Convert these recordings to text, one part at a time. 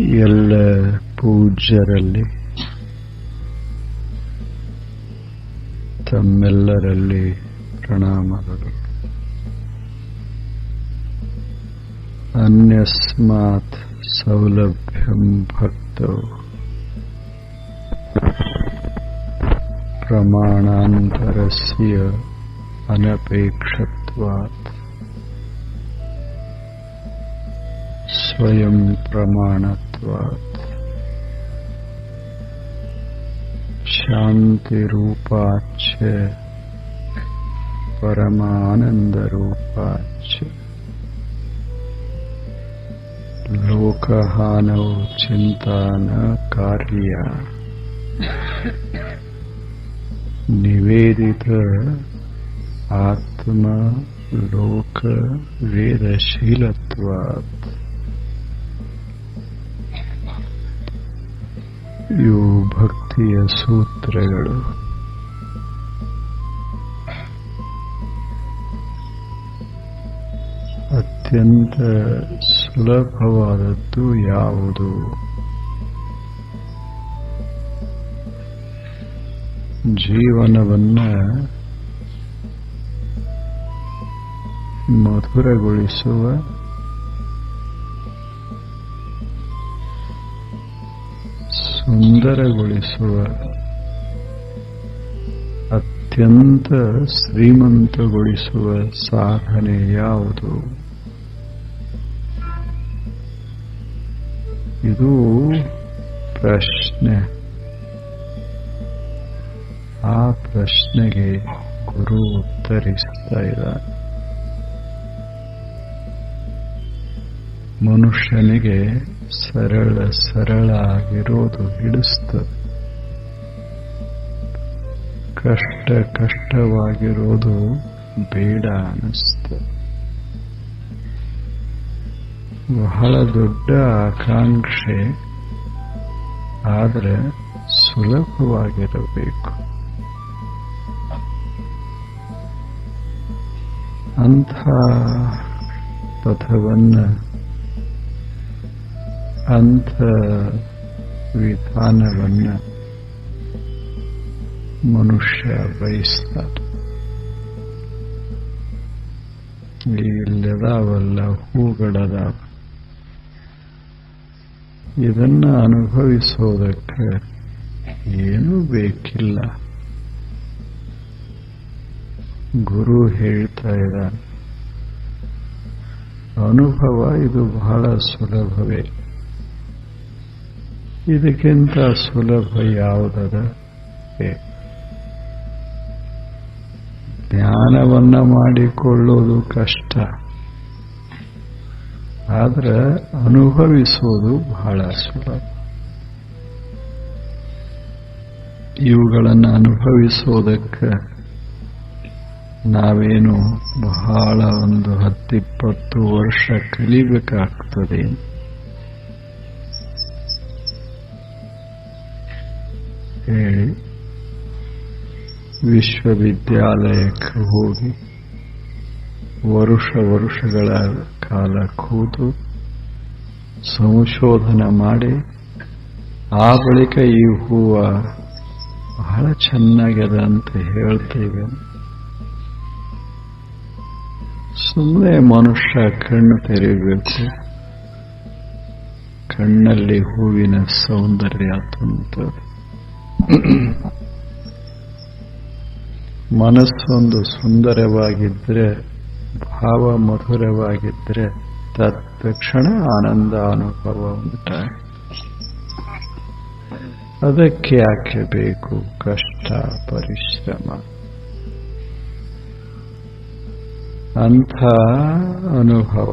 ಎಲ್ಲ ಪೂಜ್ಯರಲ್ಲಿ ತಮ್ಮೆಲ್ಲರಲ್ಲಿ ಪ್ರಣಾಮಗಳು. ಅನ್ಯಸ್ಮಾತ್ ಸೌಲಭ್ಯಂ ಭಕ್ತೌ ಪ್ರಮಾಣಾಂತರಸ್ಯ ಅನಪೇಕ್ಷತ್ವಾತ್ ಸ್ವಯಂ ಪ್ರಮಾಣತ್ವಾತ್ ಶಾಂತಿರೂಪಾಚ್ಚ ಪರಮಾನಂದರೂಪಾಚ್ಚ ಲೋಕಹಾನೌ ಚಿಂತಾನ ಕಾರ್ಯ ನಿವೇದಿತ ಆತ್ಮ ಲೋಕ ವೇದಶೀಲತ್ವಾತ್. ಇವು ಭಕ್ತಿಯ ಸೂತ್ರಗಳು. ಅತ್ಯಂತ ಸುಲಭವಾದದ್ದು ಯಾವುದು? ಜೀವನವನ್ನ ಮಧುರಗೊಳಿಸುವ ಸುಂದರಗೊಳಿಸುವ ಅತ್ಯಂತ ಶ್ರೀಮಂತಗೊಳಿಸುವ ಸಾಧನೆ ಯಾವುದು? ಇದು ಪ್ರಶ್ನೆ. ಆ ಪ್ರಶ್ನೆಗೆ ಗುರು ಉತ್ತರಿಸ್ತಾ ಇದ್ದಾನೆ. ಮನುಷ್ಯನಿಗೆ ಸರಳ ಆಗಿರೋದು ಹಿಡಿಸ್ತದೆ, ಕಷ್ಟವಾಗಿರೋದು ಬೇಡ ಅನ್ನಿಸ್ತದೆ. ಬಹಳ ದೊಡ್ಡ ಆಕಾಂಕ್ಷೆ, ಆದರೆ ಸುಲಭವಾಗಿರಬೇಕು. ಅಂಥ ಪಥವನ್ನು, ಅಂಥ ವಿಧಾನವನ್ನು ಮನುಷ್ಯ ಬಯಸ್ತಾರೆ. ಇಲ್ಲದಾವಲ್ಲ ಹೂಗಳದಾವ, ಇದನ್ನ ಅನುಭವಿಸೋದಕ್ಕೆ ಏನೂ ಬೇಕಿಲ್ಲ. ಗುರು ಹೇಳ್ತಾ ಇದ್ದಾನೆ, ಅನುಭವ ಇದು ಬಹಳ ಸುಲಭವೇ. ಇದಕ್ಕಿಂತ ಸುಲಭ ಯಾವುದದ? ಜ್ಞಾನವನ್ನ ಮಾಡಿಕೊಳ್ಳೋದು ಕಷ್ಟ, ಆದ್ರೆ ಅನುಭವಿಸೋದು ಬಹಳ ಸುಲಭ. ಇವುಗಳನ್ನು ಅನುಭವಿಸೋದಕ್ಕೆ ನಾವೇನು ಬಹಳ ಒಂದು 10-20 ವರ್ಷ ಕಲಿಬೇಕಾಗ್ತದೆ. ಹೇಳಿ ವಿಶ್ವವಿದ್ಯಾಲಯಕ್ಕೆ ಹೋಗಿ ವರ್ಷಗಳ ಕಾಲ ಕೂತು ಸಂಶೋಧನೆ ಮಾಡಿ ಆ ಬಳಿಕ ಈ ಹೂವ ಬಹಳ ಚೆನ್ನಾಗಿದೆ ಅಂತ ಹೇಳ್ತೇವೆ. ಸುಮ್ಮನೆ ಮನುಷ್ಯ ಕಣ್ಣು ತೆರೀಬೇಕು, ಕಣ್ಣಲ್ಲಿ ಹೂವಿನ ಸೌಂದರ್ಯ ತುಂಬುತ್ತದೆ. ಮನಸ್ಸೊಂದು ಸುಂದರವಾಗಿದ್ದರೆ, ಭಾವ ಮಧುರವಾಗಿದ್ದರೆ ತತ್ಕ್ಷಣ ಆನಂದ ಅನುಭವ ಉಂಟಾಗಿ. ಅದಕ್ಕೆ ಯಾಕೆ ಬೇಕು ಕಷ್ಟ, ಪರಿಶ್ರಮ? ಅಂಥ ಅನುಭವ.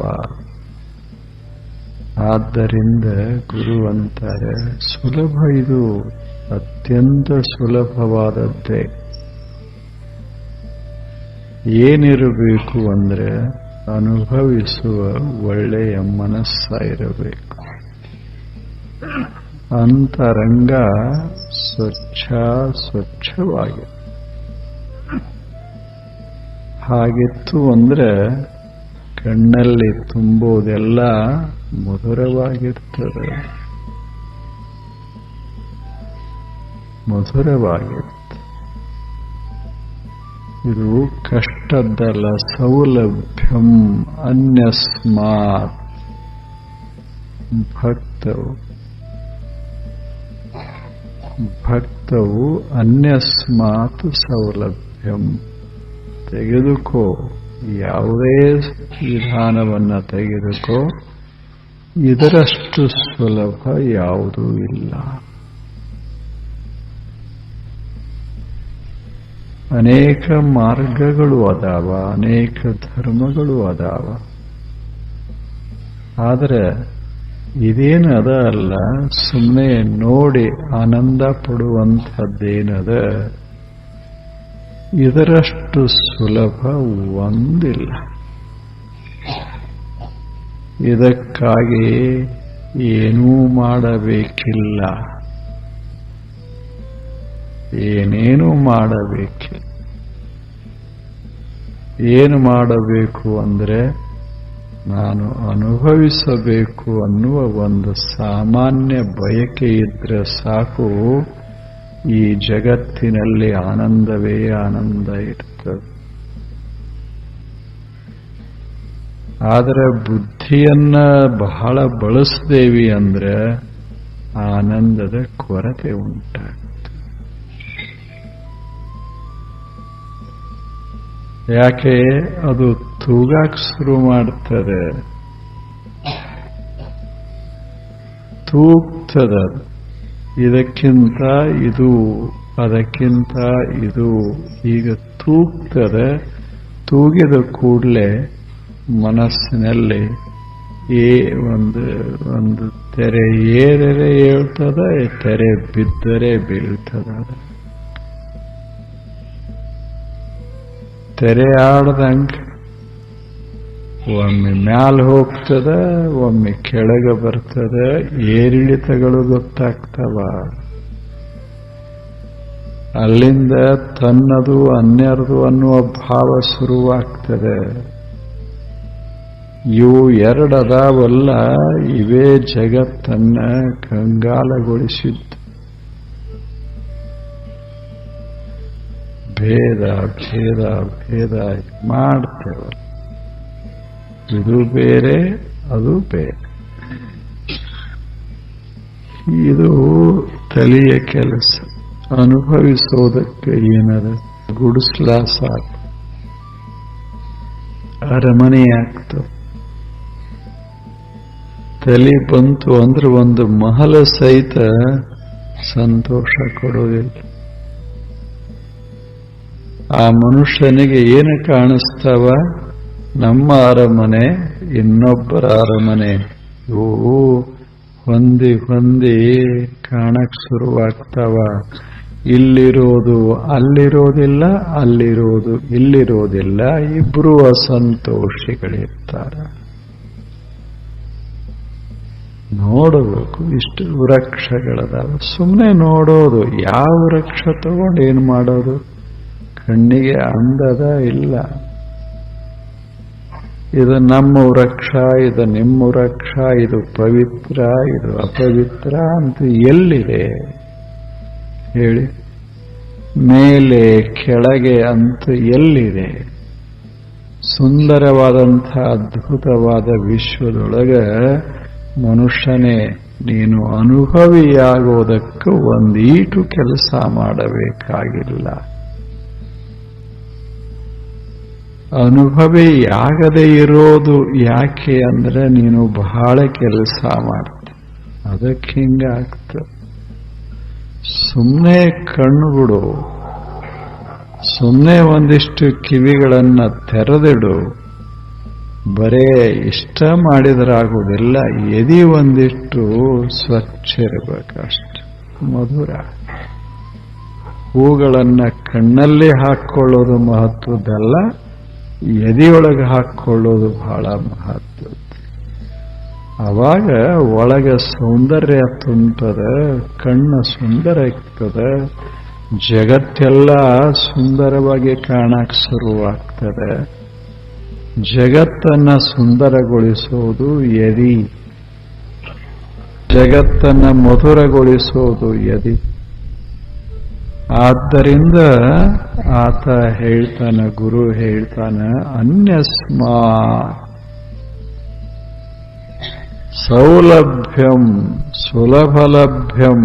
ಆದ್ದರಿಂದ ಗುರು ಅಂತಾರೆ, ಸುಲಭ, ಇದು ಅತ್ಯಂತ ಸುಲಭವಾದದ್ದೇ. ಏನಿರಬೇಕು ಅಂದ್ರೆ ಅನುಭವಿಸುವ ಒಳ್ಳೆಯ ಮನಸ್ಸಾಗಿರಬೇಕು. ಅಂತರಂಗ ಸ್ವಚ್ಛವಾಗಿ ಹಾಗಿತ್ತು ಅಂದ್ರೆ ಕಣ್ಣಲ್ಲಿ ತುಂಬೋದೆಲ್ಲ ಮಧುರವಾಗಿರ್ತದೆ. ಮಧುರವಾಗಿತ್ತು. ಇದು ಕಷ್ಟದ್ದಲ್ಲ. ಸೌಲಭ್ಯಂ ಅನ್ಯಸ್ಮಾತ್ ಭಕ್ತವು ಅನ್ಯಸ್ಮಾತ್ ಸೌಲಭ್ಯಂ. ತೆಗೆದುಕೋ, ಯಾವುದೇ ವಿಧಾನವನ್ನ ತೆಗೆದುಕೋ, ಇದರಷ್ಟು ಸುಲಭ ಯಾವುದೂ ಇಲ್ಲ. ಅನೇಕ ಮಾರ್ಗಗಳು ಅದಾವ, ಅನೇಕ ಧರ್ಮಗಳು ಅದಾವ. ಆದರೆ ಇದೇನದ ಅಲ್ಲ, ಸುಮ್ಮನೆ ನೋಡಿ ಆನಂದ ಪಡುವಂಥದ್ದೇನದ, ಇದರಷ್ಟು ಸುಲಭ ಒಂದಿಲ್ಲ. ಇದಕ್ಕಾಗಿ ಏನೂ ಮಾಡಬೇಕಿಲ್ಲ, ಏನೇನು ಮಾಡಬೇಕಿಲ್ಲ. ಏನು ಮಾಡಬೇಕು ಅಂದರೆ, ನಾನು ಅನುಭವಿಸಬೇಕು ಅನ್ನುವ ಒಂದು ಸಾಮಾನ್ಯ ಬಯಕೆ ಇದ್ರೆ ಸಾಕು. ಈ ಜಗತ್ತಿನಲ್ಲಿ ಆನಂದವೇ ಆನಂದ ಇರ್ತದೆ. ಆದರೆ ಬುದ್ಧಿಯನ್ನ ಬಹಳ ಬಳಸ್ದೇವಿ ಅಂದ್ರೆ ಆನಂದದ ಕೊರತೆ ಉಂಟಾಗ್ತದೆ. ಯಾಕೆ? ಅದು ತೂಗಾಕ್ ಶುರು ಮಾಡ್ತದೆ, ತೂಗ್ತದ. ಇದಕ್ಕಿಂತ ಇದು, ಅದಕ್ಕಿಂತ ಇದು, ಈಗ ತೂಗ್ತದೆ. ತೂಗಿದ ಕೂಡಲೇ ಮನಸ್ಸಿನಲ್ಲಿ ಒಂದು ತೆರೆ ಏರರೆ ಹೇಳ್ತದ, ತೆರೆ ಬಿದ್ದರೆ ಬೀಳ್ತದ. ತೆರೆ ಆಡ್ದಂಗೆ ಒಮ್ಮೆ ಮ್ಯಾಲ ಹೋಗ್ತದ, ಒಮ್ಮೆ ಕೆಳಗೆ ಬರ್ತದ. ಏರಿಳಿತಗಳು ಗೊತ್ತಾಗ್ತವ. ಅಲ್ಲಿಂದ ತನ್ನದು ಅನ್ಯರದು ಅನ್ನುವ ಭಾವ ಶುರುವಾಗ್ತದೆ. ಇವು ಎರಡದಾವಲ್ಲ, ಇವೇ ಜಗತ್ತನ್ನ ಕಂಗಾಲಗೊಳಿಸಿದ್ದು. ಭೇದ ಭೇದ ಭೇದ ಮಾಡ್ತೇವೆ. ಇದು ಬೇರೆ, ಅದು ಬೇರೆ. ಇದು ತಲೆಯ ಕೆಲಸ. ಅನುಭವಿಸೋದಕ್ಕೆ ಏನದ? ಗುಡಿಸ್ಲ ಸಾಕು, ಅರಮನೆ ಆಗ್ತವೆ. ತಲೆ ಬಂತು ಅಂದ್ರೆ ಒಂದು ಮಹಲ ಸಹಿತ ಸಂತೋಷ ಕೊಡೋದಿಲ್ಲ. ಆ ಮನುಷ್ಯನಿಗೆ ಏನು ಕಾಣಿಸ್ತಾವ? ನಮ್ಮ ಅರಮನೆ, ಇನ್ನೊಬ್ಬರ ಅರಮನೆ, ಇವು ಹೊಂದಿ ಹೊಂದಿ ಕಾಣಕ್ ಶುರುವಾಗ್ತಾವ. ಇಲ್ಲಿರೋದು ಅಲ್ಲಿರೋದಿಲ್ಲ, ಅಲ್ಲಿರೋದು ಇಲ್ಲಿರೋದಿಲ್ಲ. ಇಬ್ರು ಅಸಂತೋಷಿಗಳಿರ್ತಾರ. ನೋಡಬೇಕು. ಇಷ್ಟು ವೃಕ್ಷಗಳದಾವ, ಸುಮ್ಮನೆ ನೋಡೋದು. ಯಾವ ವೃಕ್ಷ ತಗೊಂಡು ಏನು ಮಾಡೋದು? ಕಣ್ಣಿಗೆ ಅಂದದ ಇಲ್ಲ. ಇದು ನಮ್ಮ ವೃಕ್ಷ, ಇದು ನಿಮ್ಮ ವೃಕ್ಷ, ಇದು ಪವಿತ್ರ, ಇದು ಅಪವಿತ್ರ ಅಂತ ಎಲ್ಲಿದೆ ಹೇಳಿ? ಮೇಲೆ ಕೆಳಗೆ ಅಂತ ಎಲ್ಲಿದೆ? ಸುಂದರವಾದಂಥ ಅದ್ಭುತವಾದ ವಿಶ್ವದೊಳಗೆ ಮನುಷ್ಯನೇ ನೀನು ಅನುಭವಿಯಾಗೋದಕ್ಕೆ ಒಂದೀಟು ಕೆಲಸ ಮಾಡಬೇಕಾಗಿಲ್ಲ. ಅನುಭವಿಯಾಗದೇ ಇರೋದು ಯಾಕೆ ಅಂದ್ರೆ ನೀನು ಬಹಳ ಕೆಲಸ ಮಾಡ್ತಿ. ಅದಕ್ಕೆ ಹಿಂಗಾಗ್ತದೆ. ಸುಮ್ಮನೆ ಕಣ್ಣು ಬಿಡು, ಸುಮ್ಮನೆ ಒಂದಿಷ್ಟು ಕಿವಿಗಳನ್ನ ತೆರೆದಿಡು. ಬರೇ ಇಷ್ಟ ಮಾಡಿದ್ರಾಗುವುದಿಲ್ಲ. ಎದಿ ಒಂದಿಷ್ಟು ಸ್ವಚ್ಛ ಇರಬೇಕಷ್ಟೆ. ಮಧುರ ಹೂಗಳನ್ನ ಕಣ್ಣಲ್ಲಿ ಹಾಕ್ಕೊಳ್ಳೋದು ಮಹತ್ವದ್ದಲ್ಲ, ಎದೆಯೊಳಗೆ ಹಾಕ್ಕೊಳ್ಳೋದು ಬಹಳ ಮಹತ್ವ. ಅವಾಗ ಒಳಗೆ ಸೌಂದರ್ಯ ತುಂಬ್ತದ, ಕಣ್ಣು ಸುಂದರ ಇರ್ತದ, ಜಗತ್ತೆಲ್ಲ ಸುಂದರವಾಗಿ ಕಾಣಕ್ ಶುರುವಾಗ್ತದೆ. ಜಗತ್ತನ್ನ ಸುಂದರಗೊಳಿಸೋದು ಎದಿ, ಜಗತ್ತನ್ನ ಮಧುರಗೊಳಿಸೋದು ಎದಿ. ಆದ್ದರಿಂದ ಆತ ಹೇಳ್ತಾನೆ, ಗುರು ಹೇಳ್ತಾನೆ, ಅನ್ಯಸ್ಮಾ ಸೌಲಭ್ಯಂ ಸುಲಭಲಭ್ಯಂ.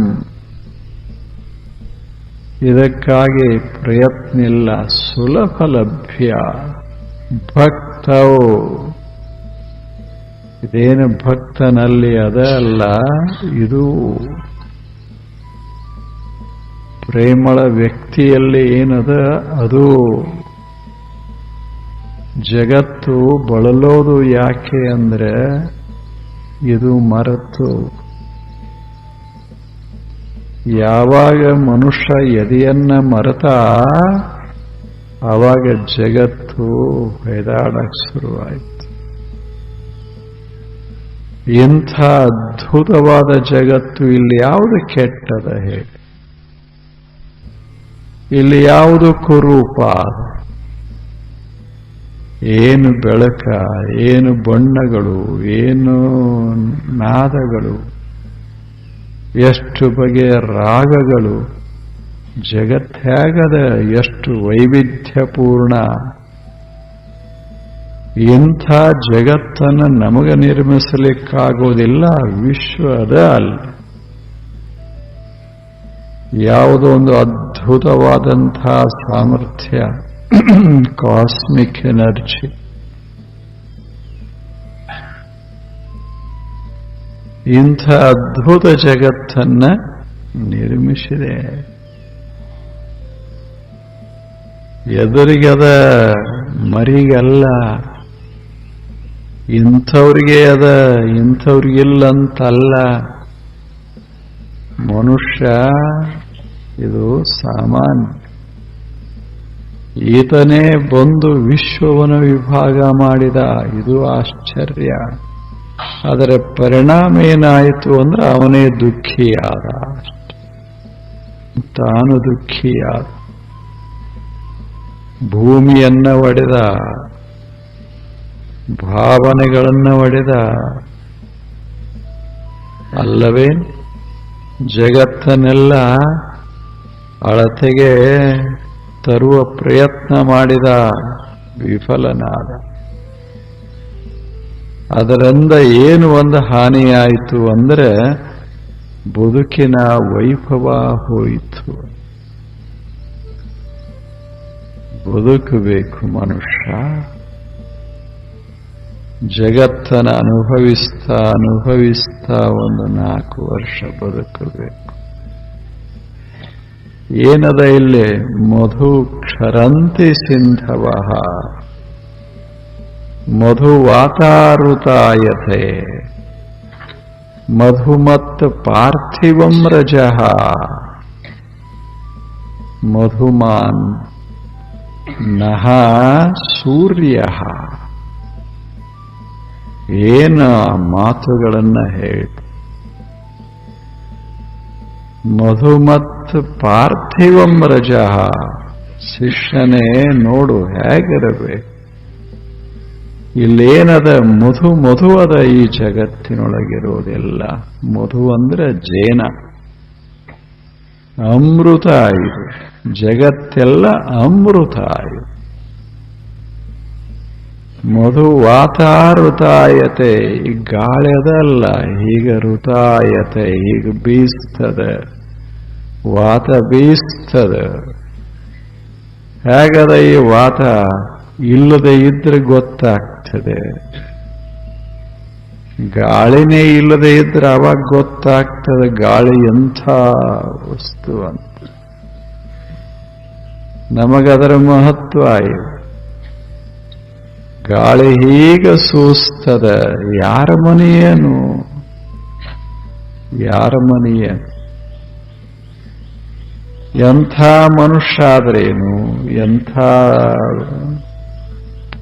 ಇದಕ್ಕಾಗಿ ಪ್ರಯತ್ನ ಇಲ್ಲ, ಸುಲಭಲಭ್ಯ. ಭಕ್ತವು ಇದೇನು ಭಕ್ತನಲ್ಲಿ ಅದ ಅಲ್ಲ, ಇದು ಪ್ರೇಮಳ ವ್ಯಕ್ತಿಯಲ್ಲಿ ಏನದ ಅದು. ಜಗತ್ತು ಬಳಲೋದು ಯಾಕೆ ಅಂದ್ರೆ ಇದು ಮರೆತು. ಯಾವಾಗ ಮನುಷ್ಯ ಎದೆಯನ್ನ ಮರೆತ ಆವಾಗ ಜಗತ್ತು ಹೊಯ್ದಾಡಕ್ಕೆ ಶುರುವಾಯಿತು. ಇಂಥ ಅದ್ಭುತವಾದ ಜಗತ್ತು ಇಲ್ಲಿ ಯಾವುದು ಕೆಟ್ಟದ ಹೇಳಿ? ಇಲ್ಲಿ ಯಾವುದು ಕುರೂಪ? ಏನು ಬೆಳಕ, ಏನು ಬಣ್ಣಗಳು, ಏನು ನಾದಗಳು, ಎಷ್ಟು ಬಗೆಯ ರಾಗಗಳು. ಜಗತ್ತ್ಯಾಗದ ಎಷ್ಟು ವೈವಿಧ್ಯಪೂರ್ಣ. ಇಂಥ ಜಗತ್ತನ್ನು ನಮಗೆ ನಿರ್ಮಿಸಲಿಕ್ಕಾಗೋದಿಲ್ಲ, ವಿಶ್ವದ ಅಲ್ಲ. ಯಾವುದೋ ಒಂದು ಅದ್ಭುತವಾದಂಥ ಸಾಮರ್ಥ್ಯ, ಕಾಸ್ಮಿಕ್ ಎನರ್ಜಿ. ಇಂಥ ಅದ್ಭುತ ಜಗತ್ತನ್ನ ನಿರ್ಮಿಸಿದೆ. ಎದುರಿಗದ ಮರಿಗಲ್ಲ, ಇಂಥವ್ರಿಗೆ ಅದ ಇಂಥವ್ರಿಗಿಲ್ಲಂತಲ್ಲ. ಮನುಷ್ಯ ಇದು ಸಾಮಾನ್ಯ. ಈತನೇ ಬಂದು ವಿಶ್ವವನ್ನು ವಿಭಾಗ ಮಾಡಿದ, ಇದು ಆಶ್ಚರ್ಯ. ಅದರ ಪರಿಣಾಮ ಏನಾಯಿತು ಅಂದ್ರೆ ಅವನೇ ದುಃಖಿಯಾದ, ತಾನು ದುಃಖಿಯಾದ. ಭೂಮಿಯನ್ನ ಒಡೆದ, ಭಾವನೆಗಳನ್ನು ಒಡೆದ. ಅಲ್ಲವೇ ಜಗತ್ತನ್ನೆಲ್ಲ ಅಳತೆಗೆ ತರುವ ಪ್ರಯತ್ನ ಮಾಡಿದ, ವಿಫಲನಾದ. ಅದರಿಂದ ಏನು ಒಂದು ಹಾನಿಯಾಯಿತು ಅಂದರೆ ಬದುಕಿನ ವೈಭವ ಹೋಯಿತು. ಬದುಕಬೇಕು ಮನುಷ್ಯ. ಜಗತ್ತನ್ನು ಅನುಭವಿಸ್ತಾ ಒಂದು 4 ವರ್ಷ ಬದುಕಬೇಕು. ಏನದ ಇಲ್ಲಿ? ಮಧು ಕ್ಷರಂತಿ ಸಿಂಧವಃ ಮಧುವಾತಾರುತಾಯತೆ ಮಧುಮತ್ ಪಾರ್ಥಿವಂ ರಜಃ ಮಧುಮಾನ್ ನಃ ಸೂರ್ಯಃ. ಏನ ಮಾತುಗಳನ್ನ ಹೇಳಿ. ಮಧುಮತ್ ಪಾರ್ಥಿವಂ ರಜಃ. ಶಿಷ್ಯನೇ ನೋಡು ಹೇಗಿರಬೇಕು. ಇಲ್ಲೇನದ? ಮಧು ಅದ ಈ ಜಗತ್ತಿನೊಳಗಿರೋದೆಲ್ಲ. ಮಧು ಅಂದ್ರೆ ಜೇನ, ಅಮೃತ. ಇದು ಜಗತ್ತೆಲ್ಲ ಅಮೃತ. ಇದು ಮಧು ವಾತಾರುತಾಯತೆ. ಈ ಗಾಳಿ ಅದಲ್ಲ, ಹೀಗೆ ಋತಾಯತೆ, ಹೀಗೆ ಬೀಸ್ತದೆ, ವಾತ ಬೀಸ್ತದೆ. ಹೇಗದ ಈ ವಾತ? ಇಲ್ಲದೆ ಇದ್ರೆ ಗೊತ್ತಾಗ್ತದೆ. ಗಾಳಿನೇ ಇಲ್ಲದೆ ಇದ್ರೆ ಅವಾಗ ಗೊತ್ತಾಗ್ತದೆ ಗಾಳಿ ಎಂಥ ವಸ್ತು ಅಂತ. ನಮಗದರ ಮಹತ್ವ ಇದೆ. ಗಾಳಿ ಹೀಗೆ ಸೂಸ್ತದ. ಯಾರ ಮನೆಯೇನು? ಯಾರ ಮನೆಯೇನು? ಎಂಥ ಮನುಷ್ಯ ಆದ್ರೇನು, ಎಂಥ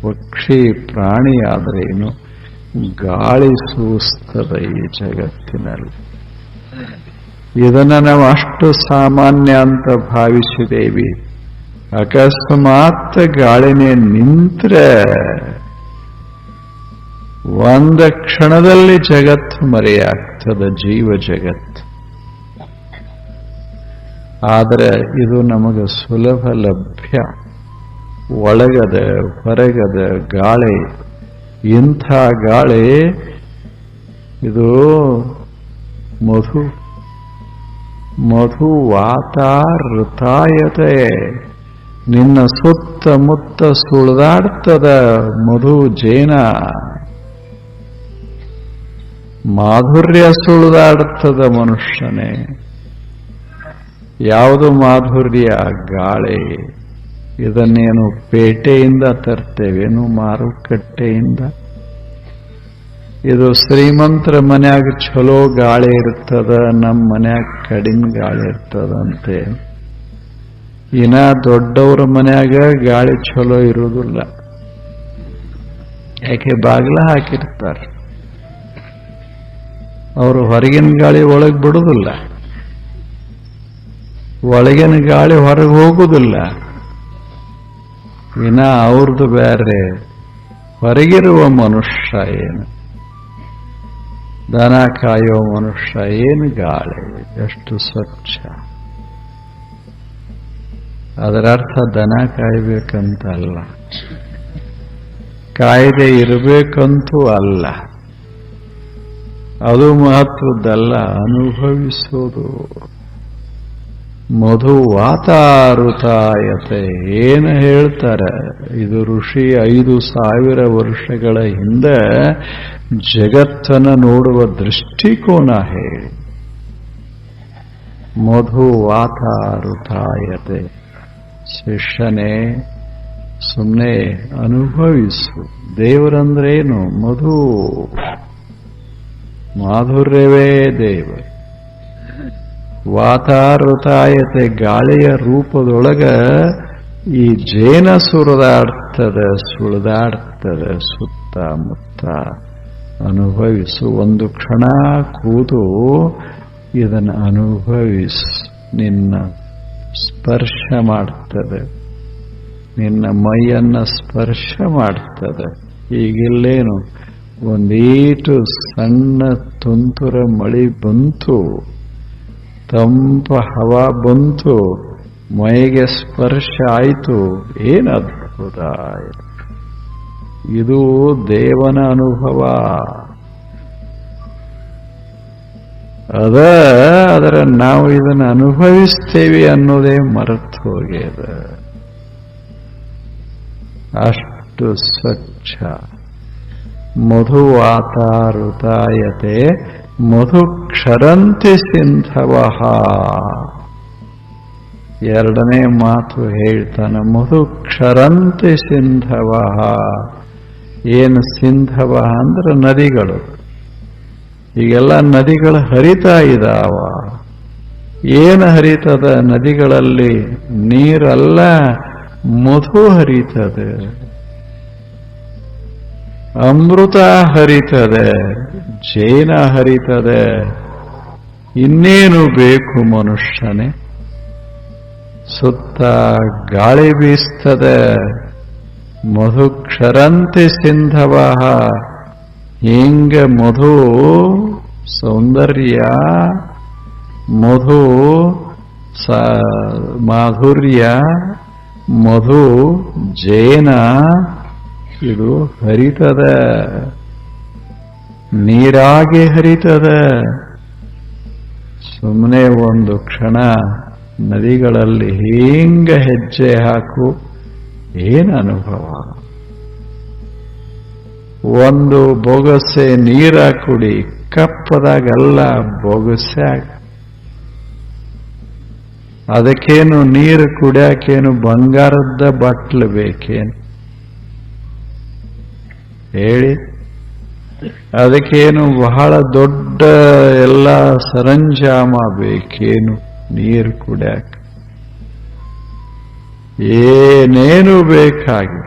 ಪಕ್ಷಿ ಪ್ರಾಣಿ ಆದ್ರೇನು, ಗಾಳಿ ಸೂಸ್ತದ ಈ ಜಗತ್ತಿನಲ್ಲಿ. ಇದನ್ನು ನಾವು ಅಷ್ಟು ಸಾಮಾನ್ಯ ಅಂತ ಭಾವಿಸಿದ್ದೇವೆ. ಅಕಸ್ಮಾತ್ ಗಾಳಿನೇ ನಿಂತ್ರೆ ಒಂದು ಕ್ಷಣದಲ್ಲಿ ಜಗತ್ತು ಮರೆಯಾಗ್ತದ, ಜೀವ ಜಗತ್ತು. ಆದರೆ ಇದು ನಮಗೆ ಸುಲಭ ಲಭ್ಯ. ಒಳಗದ ಹೊರಗದ ಗಾಳಿ, ಇಂಥ ಗಾಳಿ ಇದು ಮಧು ವಾತಾಋತಾಯತೆ. ನಿನ್ನ ಸುತ್ತಮುತ್ತ ಸುಳಿದಾಡ್ತದ ಮಧು ಜೇನ, ಮಾಧುರ್ಯ ಸುಳಿದಾಡ್ತದ ಮನುಷ್ಯನೇ. ಯಾವುದು ಮಾಧುರ್ಯ? ಗಾಳಿ. ಇದನ್ನೇನು ಪೇಟೆಯಿಂದ ತರ್ತೇವೇನು, ಮಾರುಕಟ್ಟೆಯಿಂದ? ಇದು ಶ್ರೀಮಂತರ ಮನ್ಯಾಗ ಚಲೋ ಗಾಳಿ ಇರ್ತದ, ನಮ್ಮ ಮನ್ಯಾಗ ಕಡಿಮೆ ಗಾಳಿ ಇರ್ತದಂತೆ. ಇನ್ನ ದೊಡ್ಡವ್ರ ಮನ್ಯಾಗ ಗಾಳಿ ಚಲೋ ಇರುವುದಿಲ್ಲ. ಯಾಕೆ? ಬಾಗಿಲ ಹಾಕಿರ್ತಾರೆ. ಅವರು ಹೊರಗಿನ ಗಾಳಿ ಒಳಗೆ ಬಿಡುವುದಿಲ್ಲ, ಒಳಗಿನ ಗಾಳಿ ಹೊರಗೆ ಹೋಗುವುದಿಲ್ಲ. ಇನ್ನ ಅವ್ರದ್ದು ಬೇರೆ. ಹೊರಗಿರುವ ಮನುಷ್ಯ ಏನು? ದನ ಕಾಯೋ ಮನುಷ್ಯ ಏನು ಗಾಳಿ, ಎಷ್ಟು ಸ್ವಚ್ಛ. ಅದರ ಅರ್ಥ ದನ ಕಾಯ್ಬೇಕಂತ ಅಲ್ಲ, ಕಾಯ್ದೆ ಇರಬೇಕಂತೂ ಅಲ್ಲ. ಅದು ಮಹತ್ವದ್ದಲ್ಲ, ಅನುಭವಿಸೋದು. ಮಧು ವಾತಾಋತಾಯತೆ. ಏನು ಹೇಳ್ತಾರೆ? ಇದು ಋಷಿ 5000 ವರ್ಷಗಳ ಹಿಂದೆ ಜಗತ್ತನ್ನು ನೋಡುವ ದೃಷ್ಟಿಕೋನ ಹೇಳಿ. ಮಧು ವಾತಾಋತಾಯತೆ. ಶಿಷ್ಯನೇ, ಸುಮ್ಮನೆ ಅನುಭವಿಸು. ದೇವರಂದ್ರೇನು? ಮಧು, ಮಾಧುರ್ಯವೇ ದೇವ. ವಾತಾಋತಾಯತೆ, ಗಾಳಿಯ ರೂಪದೊಳಗ ಈ ಜೇನ ಸುಳಿದಾಡ್ತದ ಸುತ್ತಮುತ್ತ. ಅನುಭವಿಸು. ಒಂದು ಕ್ಷಣ ಕೂತು ಇದನ್ನು ಅನುಭವಿಸು. ನಿನ್ನ ಸ್ಪರ್ಶ ಮಾಡ್ತದೆ, ನಿನ್ನ ಮೈಯನ್ನ ಸ್ಪರ್ಶ ಮಾಡ್ತದೆ. ಈಗಿಲ್ಲೇನು ಒಂದೀಟು ಸಣ್ಣ ತುಂತುರ ಮಳಿ ಬಂತು, ತಂಪ ಹವಾ ಬಂತು, ಮೈಗೆ ಸ್ಪರ್ಶ ಆಯಿತು. ಏನು ಅದ್ಭುತ! ಇದು ದೇವನ ಅನುಭವ. ಅದರ ನಾವು ಇದನ್ನು ಅನುಭವಿಸ್ತೇವೆ ಅನ್ನೋದೇ ಮರೆತು ಹೋಗ್ಯದ. ಅಷ್ಟು ಸ್ವಚ್ಛ. ಮಧು ವಾತಾಋತಾಯತೆ ಮಧು ಕ್ಷರಂತಿ ಸಿಂಧವಃ. ಎರಡನೇ ಮಾತು ಹೇಳ್ತಾನೆ, ಮಧು ಕ್ಷರಂತಿ ಸಿಂಧವಃ. ಏನು ಸಿಂಧವ ಅಂದ್ರೆ ನದಿಗಳು. ಈಗೆಲ್ಲ ನದಿಗಳು ಹರಿತಾ ಇದ್ದಾವ. ಏನು ಹರಿತದ ನದಿಗಳಲ್ಲಿ? ನೀರಲ್ಲ, ಮಧು ಹರಿತದೆ, ಅಮೃತ ಹರಿತದೆ, ಜೇನ ಹರಿತದೆ. ಇನ್ನೇನು ಬೇಕು ಮನುಷ್ಯನೇ? ಸುತ್ತ ಗಾಳಿ ಬೀಸ್ತದೆ. ಮಧು ಕ್ಷರಂತಿ ಸಿಂಧವ. ಹಿಂಗ ಮಧು ಸೌಂದರ್ಯ, ಮಧು ಮಾಧುರ್ಯ, ಮಧು ಜೇನ ಇದು ಹರಿತದ, ನೀರಾಗಿ ಹರಿತದ. ಸುಮ್ಮನೆ ಒಂದು ಕ್ಷಣ ನದಿಗಳಲ್ಲಿ ಹಿಂಗ ಹೆಜ್ಜೆ ಹಾಕು, ಏನು ಅನುಭವ! ಒಂದು ಬೊಗಸೆ ನೀರ ಕುಡಿ, ಕಪ್ಪದಾಗಲ್ಲ, ಬೊಗಸೆ. ಅದಕ್ಕೇನು ನೀರು ಕುಡಿಯಾಕೇನು ಬಂಗಾರದ ಬಟ್ಲು ಬೇಕೇನು ಹೇಳಿ? ಅದಕ್ಕೇನು ಬಹಳ ದೊಡ್ಡ ಎಲ್ಲ ಸರಂಜಾಮ ಬೇಕೇನು ನೀರು ಕುಡಿಯಾಕ? ಏನೇನು ಬೇಕಾಗಿ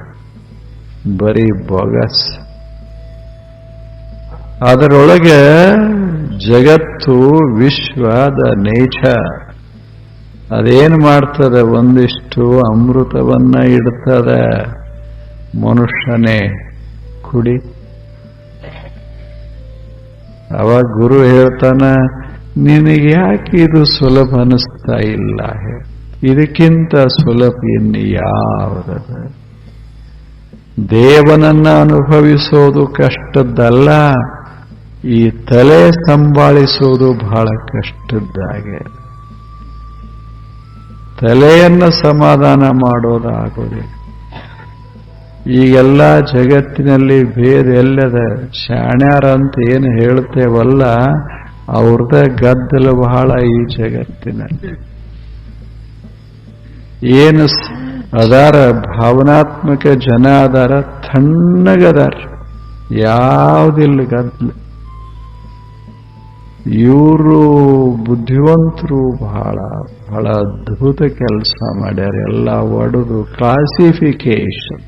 ಬರೀ ಬೊಗಸ್. ಅದರೊಳಗೆ ಜಗತ್ತು, ವಿಶ್ವದ ನೇಚರ್ ಅದೇನು ಮಾಡ್ತದೆ? ಒಂದಿಷ್ಟು ಅಮೃತವನ್ನ ಇಡ್ತದೆ. ಮನುಷ್ಯನೇ ಕುಡಿ. ಅವಾಗ ಗುರು ಹೇಳ್ತಾನ, ನಿನಗೆ ಯಾಕೆ ಇದು ಸುಲಭ ಅನಿಸ್ತಾ ಇಲ್ಲ? ಇದಕ್ಕಿಂತ ಸುಲಭ ಇನ್ನು ಯಾವುದದ? ದೇವನನ್ನ ಅನುಭವಿಸೋದು ಕಷ್ಟದ್ದಲ್ಲ, ಈ ತಲೆ ಸಂಭಾಳಿಸೋದು ಬಹಳ ಕಷ್ಟದ್ದಾಗೆ. ತಲೆಯನ್ನ ಸಮಾಧಾನ ಮಾಡೋದಾಗೋದಿಲ್ಲ. ಈಗೆಲ್ಲ ಜಗತ್ತಿನಲ್ಲಿ ಭೇದ ಎಲ್ಲದ, ಶಾಣ್ಯಾರಂತ ಏನು ಹೇಳ್ತೇವಲ್ಲ ಅವ್ರದ ಗದ್ದಲ ಬಹಳ ಈ ಜಗತ್ತಿನಲ್ಲಿ. ಏನು ಅದಾರ ಭಾವನಾತ್ಮಕ ಜನ ಅದಾರ, ತಣ್ಣಗದಾರ, ಯಾವುದಿಲ್ಲ ಗದ್ದಲ. ಇವರು ಬುದ್ಧಿವಂತರು, ಬಹಳ ಬಹಳ ಅದ್ಭುತ ಕೆಲಸ ಮಾಡ್ಯಾರ. ಎಲ್ಲ ಒಡೆದು ಕ್ಲಾಸಿಫಿಕೇಶನ್,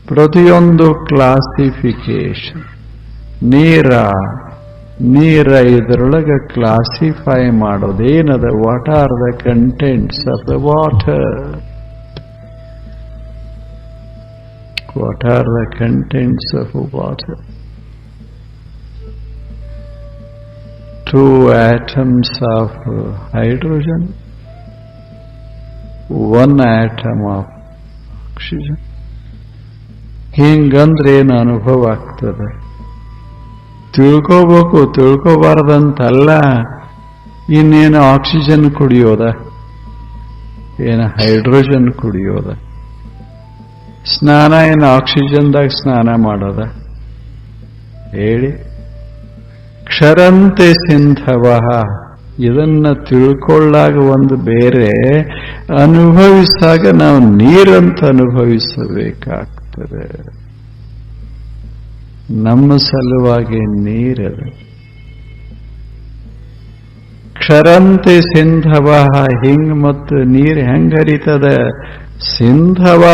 ಪ್ರತಿಯೊಂದು ಕ್ಲಾಸಿಫಿಕೇಶನ್. ನೀರ ಇದರೊಳಗೆ ಕ್ಲಾಸಿಫೈ ಮಾಡೋದೇನದ? What are the contents of the water? What are the contents of water? 2 atoms of hydrogen, 1 atom of oxygen. ಹಿಂಗಂದ್ರೆ ಏನು ಅನುಭವ ಆಗ್ತದೆ? ತಿಳ್ಕೋಬೇಕು, ತಿಳ್ಕೋಬಾರ್ದಂತಲ್ಲ. ಇನ್ನೇನು ಆಕ್ಸಿಜನ್ ಕುಡಿಯೋದ? ಏನು ಹೈಡ್ರೋಜನ್ ಕುಡಿಯೋದ? ಸ್ನಾನ ಏನು ಆಕ್ಸಿಜನ್ದಾಗ ಸ್ನಾನ ಮಾಡೋದ? ಹೇಳಿ. ಕ್ಷರಂತೆ ಸಿಂಧವ, ಇದನ್ನ ತಿಳ್ಕೊಳ್ಳಾಗ ಒಂದು ಬೇರೆ, ಅನುಭವಿಸಾಗ ನಾವು ನೀರಂತ ಅನುಭವಿಸಬೇಕಾಗ್ತದೆ. ನಮ್ಮ ಸಲುವಾಗಿ ನೀರದು. ಕ್ಷರಂತೆ ಸಿಂಧವ, ಹಿಂಗ್ ಮತ್ತು ನೀರು ಹೆಂಗ್ ಹರಿತದ? ಸಿಂಧವ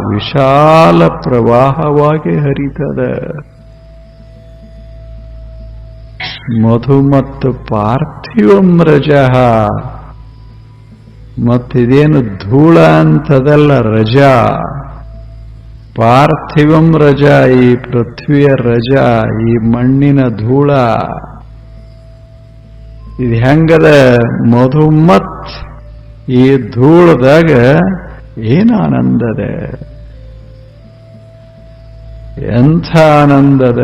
ವಿಶಾಲ ಪ್ರವಾಹವಾಗಿ ಹರಿತದ. ಮಧು ಮತ್ತು ಪಾರ್ಥಿವಂ ರಜಃ, ಮತ್ತಿದೇನು ಧೂಳ ಅಂತದಲ್ಲ, ರಜಾ. ಪಾರ್ಥಿವಂ ರಜಾ, ಈ ಪೃಥ್ವಿಯ ರಜಾ, ಈ ಮಣ್ಣಿನ ಧೂಳ. ಇದು ಹೆಂಗದ? ಮಧು ಮತ್ ಈ ಧೂಳದಾಗ ಏನು ಆನಂದದ? ಎಂಥ ಆನಂದದ!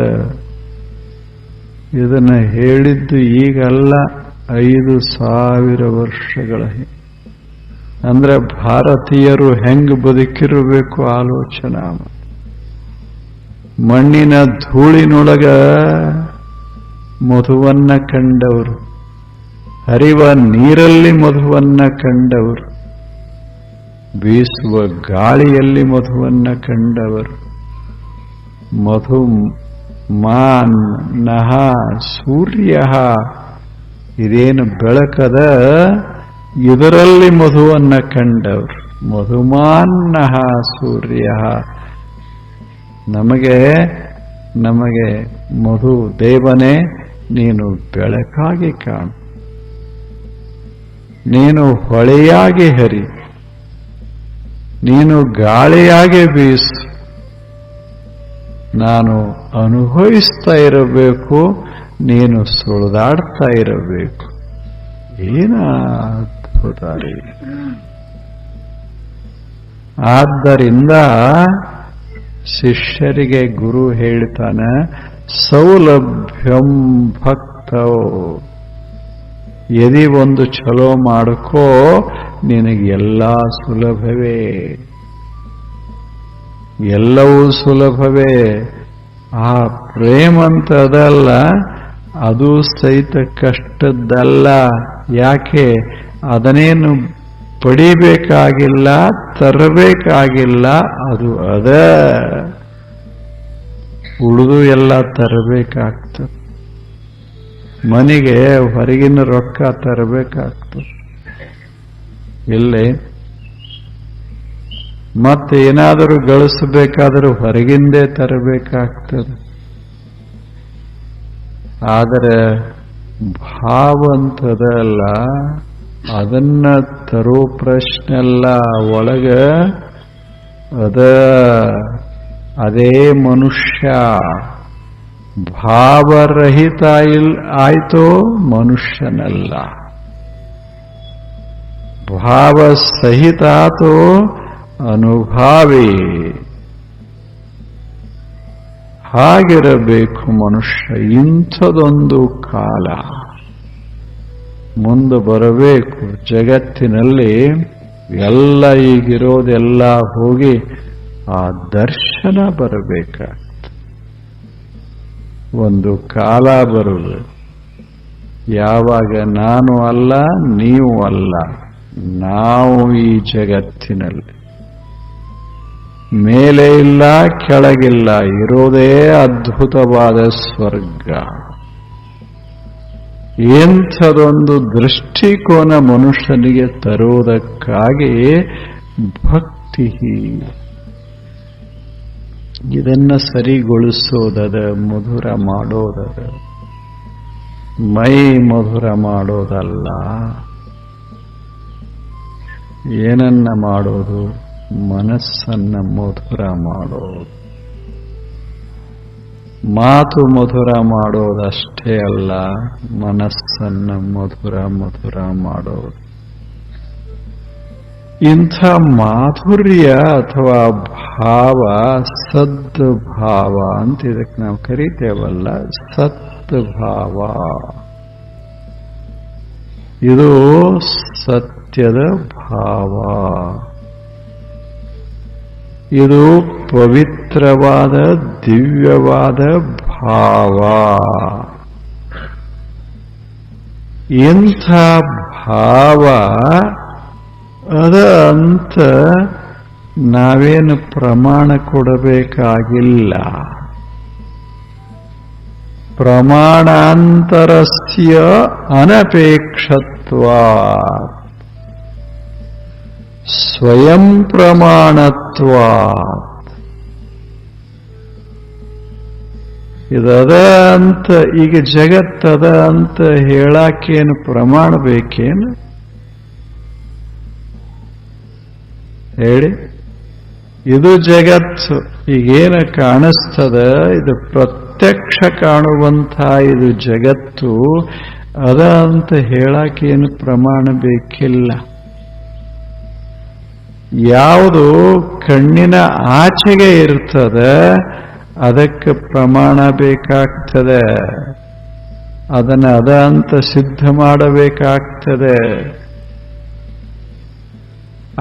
ಇದನ್ನ ಹೇಳಿದ್ದು ಈಗಲ್ಲ, 5,000 ವರ್ಷಗಳ. ಅಂದ್ರೆ ಭಾರತೀಯರು ಹೆಂಗ್ ಬದುಕಿರಬೇಕು ಆಲೋಚನಾ. ಮಣ್ಣಿನ ಧೂಳಿನೊಳಗ ಮಧುವನ್ನ ಕಂಡವರು, ಹರಿವ ನೀರಲ್ಲಿ ಮಧುವನ್ನ ಕಂಡವರು, ಬೀಸುವ ಗಾಳಿಯಲ್ಲಿ ಮಧುವನ್ನ ಕಂಡವರು. ಮಧು ಮಾನ್ ನಹ ಸೂರ್ಯ, ಇದೇನು ಬೆಳಕದ ಇದರಲ್ಲಿ ಮಧುವನ್ನ ಕಂಡವರು. ಮಧುಮಾನ್ನಃ ಸೂರ್ಯ, ನಮಗೆ ಮಧು ದೇವನೇ ನೀನು ಬೆಳಕಾಗಿ ಕಾಣು, ನೀನು ಹೊಳೆಯಾಗಿ ಹರಿ, ನೀನು ಗಾಳಿಯಾಗಿ ಬೀಸು. ನಾನು ಅನುಭವಿಸ್ತಾ ಇರಬೇಕು, ನೀನು ಸುಳಿದಾಡ್ತಾ ಇರಬೇಕು. ಏನ ಅದ್ಭುತ ರೀ! ಆದ್ದರಿಂದ ಶಿಷ್ಯರಿಗೆ ಗುರು ಹೇಳ್ತಾನೆ, ಸೌಲಭ್ಯಂ ಭಕ್ತೋ, ಯದಿ ಒಂದು ಚಲೋ ಮಾಡ್ಕೋ, ನಿನಗೆಲ್ಲ ಸುಲಭವೇ, ಎಲ್ಲವೂ ಸುಲಭವೇ. ಆ ಪ್ರೇಮ ಅಂತ ಅದಲ್ಲ, ಅದು ಸಹಿತ ಕಷ್ಟದ್ದಲ್ಲ. ಯಾಕೆ? ಅದನ್ನೇನು ಪಡಿಬೇಕಾಗಿಲ್ಲ, ತರಬೇಕಾಗಿಲ್ಲ, ಅದು ಅದ. ಉಳಿದು ಎಲ್ಲ ತರಬೇಕಾಗ್ತದೆ. ಮನೆಗೆ ಹೊರಗಿನ ರೊಕ್ಕ ತರಬೇಕಾಗ್ತದೆ, ಇಲ್ಲೇ ಮತ್ತೆ ಏನಾದರೂ ಗಳಿಸಬೇಕಾದರೂ ಹೊರಗಿಂದೇ ತರಬೇಕಾಗ್ತದೆ. ಆದರೆ ಭಾವ ಅಂತದಲ್ಲ, ಅದನ್ನ ತರೋ ಪ್ರಶ್ನೆಲ್ಲ ಒಳಗ ಅದೇ ಮನುಷ್ಯ. ಭಾವರಹಿತ ಆಯ್ತೋ ಮನುಷ್ಯನಲ್ಲ, ಭಾವ ಸಹಿತ ಆತೋ ಅನುಭಾವಿ. ಹಾಗಿರಬೇಕು ಮನುಷ್ಯ. ಇಂಥದೊಂದು ಕಾಲ ಮುಂದೆ ಬರಬೇಕು. ಜಗತ್ತಿನಲ್ಲಿ ಎಲ್ಲ ಈಗಿರೋದೆಲ್ಲ ಹೋಗಿ ಆ ದರ್ಶನ ಬರಬೇಕಾಗ್ತದೆ. ಒಂದು ಕಾಲ ಬರಬೇಕು ಯಾವಾಗ ನಾನು ಅಲ್ಲ, ನೀವು ಅಲ್ಲ, ನಾವು ಈ ಜಗತ್ತಿನಲ್ಲಿ ಮೇಲೆ ಇಲ್ಲ, ಕೆಳಗಿಲ್ಲ, ಇರೋದೇ ಅದ್ಭುತವಾದ ಸ್ವರ್ಗ. ಇಂಥದೊಂದು ದೃಷ್ಟಿಕೋನ ಮನುಷ್ಯನಿಗೆ ತರುವುದಕ್ಕಾಗಿ ಭಕ್ತಿ ಇದನ್ನ ಸರಿಗೊಳಿಸೋದದ, ಮಧುರ ಮಾಡೋದದ. ಮೈ ಮಧುರ ಮಾಡೋದಲ್ಲ. ಏನನ್ನ ಮಾಡೋದು? ಮನಸ್ಸನ್ನ ಮಧುರ ಮಾಡೋದು. ಮಾತು ಮಧುರ ಮಾಡೋದಷ್ಟೇ ಅಲ್ಲ, ಮನಸ್ಸನ್ನ ಮಧುರ ಮಾಡೋದು. ಇಂಥ ಮಾಧುರ್ಯ ಅಥವಾ ಭಾವ ಸದ್ಭಾವ ಅಂತ ಇದಕ್ಕೆ ನಾವು ಕರೀತೇವಲ್ಲ, ಸದ್ಭಾವ. ಇದು ಸತ್ಯದ ಭಾವ. ಇದು ಪವಿತ್ರವಾದ ದಿವ್ಯವಾದ ಭಾವ. ಇಂಥ ಭಾವ ಅದ ಅಂತ ನಾವೇನು ಪ್ರಮಾಣ ಕೊಡಬೇಕಾಗಿಲ್ಲ. ಪ್ರಮಾಣಾಂತರಸ್ಯ ಅನಪೇಕ್ಷತ್ವ ಸ್ವಯಂ ಪ್ರಮಾಣತ್ವ. ಇದದ ಅಂತ ಈಗ ಜಗತ್ತದ ಅಂತ ಹೇಳಾಕೇನು ಪ್ರಮಾಣ ಬೇಕೇನು? ಹೇಳಿ. ಇದು ಜಗತ್ತು ಈಗೇನು ಕಾಣಿಸ್ತದ, ಇದು ಪ್ರತ್ಯಕ್ಷ ಕಾಣುವಂಥ ಇದು ಜಗತ್ತು ಅದ ಅಂತ ಹೇಳಾಕೇನು ಪ್ರಮಾಣ ಬೇಕಿಲ್ಲ. ಯಾವುದು ಕಣ್ಣಿನ ಆಚೆಗೆ ಇರ್ತದೆ ಅದಕ್ಕೆ ಪ್ರಮಾಣ ಬೇಕಾಗ್ತದೆ. ಅದನ್ನು ಅದ ಅಂತ ಸಿದ್ಧ ಮಾಡಬೇಕಾಗ್ತದೆ.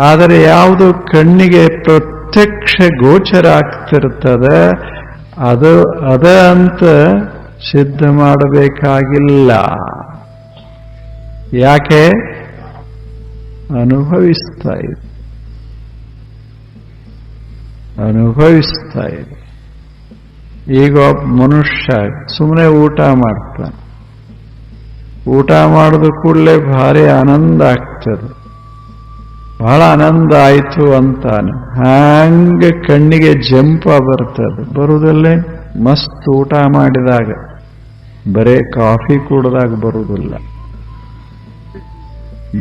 ಆದರೆ ಯಾವುದು ಕಣ್ಣಿಗೆ ಪ್ರತ್ಯಕ್ಷ ಗೋಚರ ಆಗ್ತಿರ್ತದೆ ಅದು ಅದ ಅಂತ ಸಿದ್ಧ ಮಾಡಬೇಕಾಗಿಲ್ಲ. ಯಾಕೆ? ಅನುಭವಿಸ್ತಾ ಇದೆ. ಈಗ ಒಬ್ಬ ಮನುಷ್ಯ ಸುಮ್ಮನೆ ಊಟ ಮಾಡ್ತಾನೆ. ಊಟ ಮಾಡಿದ ಕೂಡಲೇ ಭಾರಿ ಆನಂದ ಆಗ್ತದೆ. ಬಹಳ ಆನಂದ ಆಯ್ತು ಅಂತಾನೆ. ಹಂಗೆ ಕಣ್ಣಿಗೆ ಜಂಪ ಬರ್ತದೆ. ಬರುವುದಲ್ಲೇ ಮಸ್ತ್ ಊಟ ಮಾಡಿದಾಗ, ಬರೇ ಕಾಫಿ ಕುಡ್ದಾಗ ಬರುವುದಿಲ್ಲ.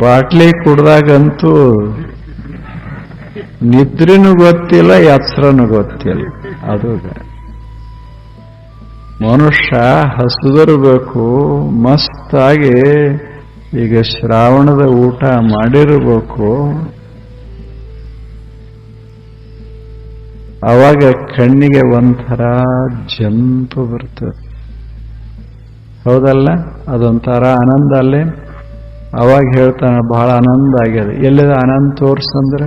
ಬಾಟ್ಲಿ ಕುಡ್ದಾಗಂತೂ ನಿದ್ರೆನೂ ಗೊತ್ತಿಲ್ಲ, ಎಚ್ಚರನೂ ಗೊತ್ತಿಲ್ಲ. ಅದು ಮನುಷ್ಯ ಹಸಿದಿರಬೇಕು, ಮಸ್ತಾಗಿ ಈಗ ಶ್ರಾವಣದ ಊಟ ಮಾಡಿರಬೇಕು. ಅವಾಗ ಕಣ್ಣಿಗೆ ಒಂಥರ ಜಂಪು ಬರ್ತದೆ. ಹೌದಲ್ಲ? ಅದೊಂಥರ ಆನಂದ ಅಲ್ಲೇ. ಅವಾಗ ಹೇಳ್ತಾನೆ ಬಹಳ ಆನಂದ ಆಗ್ಯದ. ಎಲ್ಲಿದ ಆನಂದ ತೋರ್ಸಂದ್ರೆ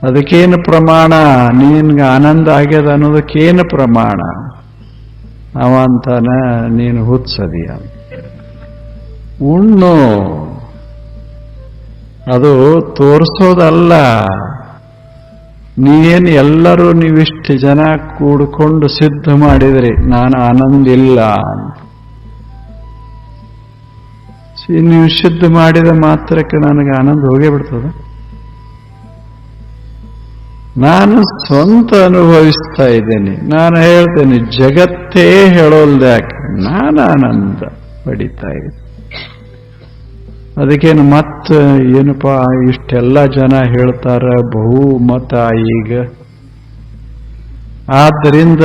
ಅದಕ್ಕೇನು ಪ್ರಮಾಣ? ನಿನ್ಗೆ ಆನಂದ ಆಗ್ಯದ ಅನ್ನೋದಕ್ಕೇನು ಪ್ರಮಾಣ? ಅವ ಅಂತಾನ ನೀನು ಹುಚ್ಚದಿಯ. ಉಣ್ಣು, ಅದು ತೋರಿಸೋದಲ್ಲ. ನೀವೇನು ಎಲ್ಲರೂ ನೀವಿಷ್ಟು ಜನ ಕೂಡ್ಕೊಂಡು ಸಿದ್ಧ ಮಾಡಿದ್ರಿ ನಾನು ಆನಂದ ಇಲ್ಲ. ನೀವು ಸಿದ್ಧ ಮಾಡಿದ ಮಾತ್ರಕ್ಕೆ ನನಗೆ ಆನಂದ ಹೋಗೇ ಬಿಡ್ತದ. ನಾನು ಸ್ವಂತ ಅನುಭವಿಸ್ತಾ ಇದ್ದೇನೆ. ನಾನು ಹೇಳ್ತೇನೆ, ಜಗತ್ತೇ ಹೇಳೋಲ್ದ್ಯಾಕೆ, ನಾನು ಆನಂದ ಪಡಿತಾ ಇದ್ದೆ. ಅದಕ್ಕೇನು ಮತ್ತೆ ಏನಪ್ಪಾ ಇಷ್ಟೆಲ್ಲ ಜನ ಹೇಳ್ತಾರ ಬಹುಮತ ಈಗ ಆದ್ದರಿಂದ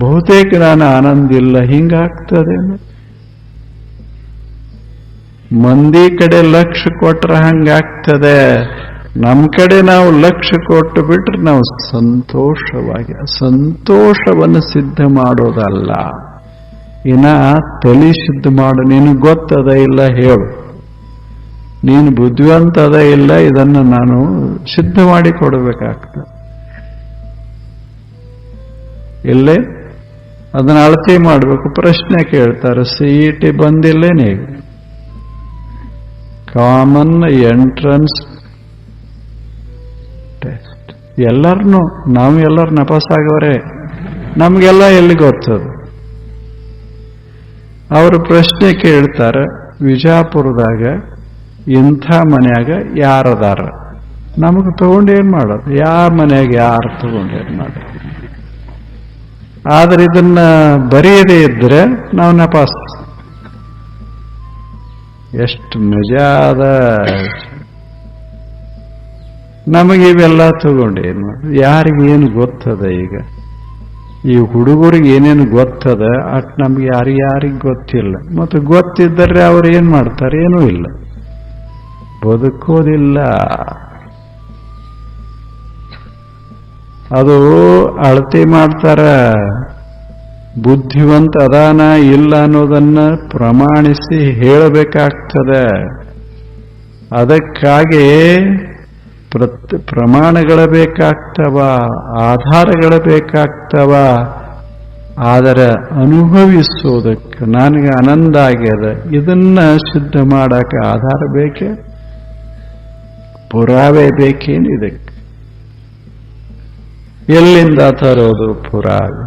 ಬಹುತೇಕ ನಾನು ಆನಂದ ಇಲ್ಲ. ಹಿಂಗಾಗ್ತದೆ. ಮಂದಿ ಕಡೆ ಲಕ್ಷ ಕೊಟ್ರೆ ಹಂಗಾಗ್ತದೆ. ನಮ್ಮ ಕಡೆ ನಾವು ಲಕ್ಷ ಕೊಟ್ಟು ಬಿಟ್ರೆ ನಾವು ಸಂತೋಷವನ್ನು ಸಿದ್ಧ ಮಾಡೋದಲ್ಲ, ಇನ್ನ ತಲೆ ಸಿದ್ಧ ಮಾಡು. ನಿನಗೆ ಗೊತ್ತದ ಇಲ್ಲ ಹೇಳು, ನೀನು ಬುದ್ಧಿವಂತ ಅದ ಇಲ್ಲ, ಇದನ್ನು ನಾನು ಸಿದ್ಧ ಮಾಡಿ ಕೊಡಬೇಕಾಗ್ತದೆ. ಇಲ್ಲೇ ಅದನ್ನ ಅಳತೆ ಮಾಡಬೇಕು. ಪ್ರಶ್ನೆ ಕೇಳ್ತಾರೆ, CET ಬಂದಿಲ್ಲೇನೆ, ಕಾಮನ್ ಎಂಟ್ರನ್ಸ್ ಟೆಸ್ಟ್. ಎಲ್ಲರನ್ನೂ ನಾವೆಲ್ಲರೂ ನಪಾಸಾಗವ್ರೆ, ನಮ್ಗೆಲ್ಲ ಎಲ್ಲಿ ಗೊತ್ತದು. ಅವರು ಪ್ರಶ್ನೆ ಕೇಳ್ತಾರೆ, ವಿಜಾಪುರದಾಗ ಇಂಥ ಮನ್ಯಾಗ ಯಾರದಾರ, ನಮಗೆ ತಗೊಂಡೇನ್ ಮಾಡೋದು? ಯಾರ ಮನ್ಯಾಗ ಯಾರು ತಗೊಂಡೇನ್ ಮಾಡೋದು? ಆದ್ರೆ ಇದನ್ನ ಬರೆಯದೇ ಇದ್ರೆ ನಾವು ನಪಾಸ್. ಎಷ್ಟು ಮಜಾ ಅದ. ನಮಗೆ ಇವೆಲ್ಲ ತಗೊಂಡೇನು ಮಾಡೋದು? ಯಾರಿಗೇನು ಗೊತ್ತದ? ಈಗ ಈ ಹುಡುಗರಿಗೆ ಏನೇನು ಗೊತ್ತದ ಅಟ್ ನಮ್ಗೆ ಯಾರಿಗ್ ಗೊತ್ತಿಲ್ಲ. ಮತ್ತು ಗೊತ್ತಿದ್ದರೆ ಅವ್ರು ಏನ್ ಮಾಡ್ತಾರೆ? ಏನೂ ಇಲ್ಲ, ಬದುಕೋದಿಲ್ಲ. ಅದು ಅಳತೆ ಮಾಡ್ತಾರ. ಬುದ್ಧಿವಂತ ಅದಾನ ಇಲ್ಲ ಅನ್ನೋದನ್ನ ಪ್ರಮಾಣಿಸಿ ಹೇಳಬೇಕಾಗ್ತದೆ. ಅದಕ್ಕಾಗಿ ಪ್ರಮಾಣಗಳ ಬೇಕಾಗ್ತವ, ಆಧಾರಗಳ ಬೇಕಾಗ್ತವ. ಆದರೆ ಅನುಭವಿಸೋದಕ್ಕೆ ನನಗೆ ಆನಂದ ಆಗ್ಯದ, ಇದನ್ನ ಸಿದ್ಧ ಮಾಡಕ್ಕೆ ಆಧಾರ ಬೇಕೇ, ಪುರಾವೆ ಬೇಕೇನು? ಇದಕ್ಕೆ ಎಲ್ಲಿಂದ ತರೋದು ಪುರಾವೆ?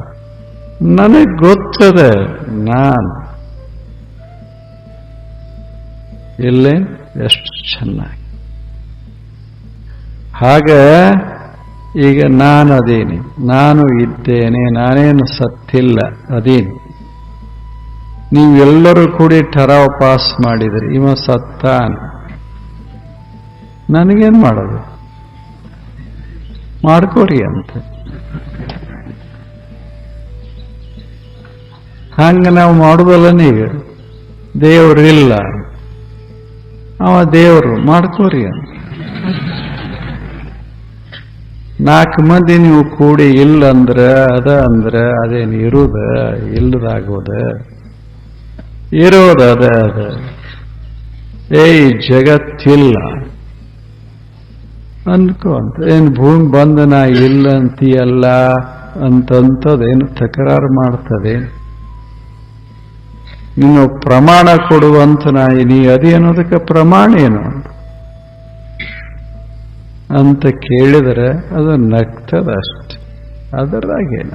ನನಗೆ ಗೊತ್ತದೆ. ನಾನು ಇಲ್ಲೇ ಎಷ್ಟು ಚೆನ್ನಾಗಿ. ಹಾಗ ಈಗ ನಾನು ಅದೇನಿ, ನಾನು ಇದ್ದೇನೆ, ನಾನೇನು ಸತ್ತಿಲ್ಲ, ಅದೇನು. ನೀವೆಲ್ಲರೂ ಕೂಡಿ ಠರಾವ್ ಪಾಸ್ ಮಾಡಿದ್ರಿ, ಇವ ಸತ್ತಾನ, ನನಗೇನು ಮಾಡೋದು? ಮಾಡ್ಕೋರಿ ಅಂತ. ಹಂಗ ನಾವು ಮಾಡುದಲ್ಲ. ಈಗ ದೇವ್ರಿಲ್ಲ, ಅವ ದೇವರು, ಮಾಡ್ಕೋರಿ ಅಂತ. 4 ಮಂದಿ ನೀವು ಕೂಡಿ ಇಲ್ಲ ಅಂದ್ರೆ ಅದೇನು ಇರುದ? ಇಲ್ಲದಾಗೋದ ಇರೋದ ಅದ. ಜಗತ್ತಿಲ್ಲ ಅನ್ಕೋ ಅಂತ. ಏನು ಭೂಮಿ ಬಂಧನ ಇಲ್ಲ ಅಂತೀಯಲ್ಲ ಅಂತಂತದೇನು ತಕರಾರು ಮಾಡ್ತದೆ? ನೀನು ಪ್ರಮಾಣ ಕೊಡುವಂತ ನೀ ಅದೇನೋದಕ್ಕೆ ಪ್ರಮಾಣ ಏನು ಅಂತ ಕೇಳಿದರೆ ಅದು ನಗ್ತದ ಅಷ್ಟೆ. ಅದರಾಗೇನ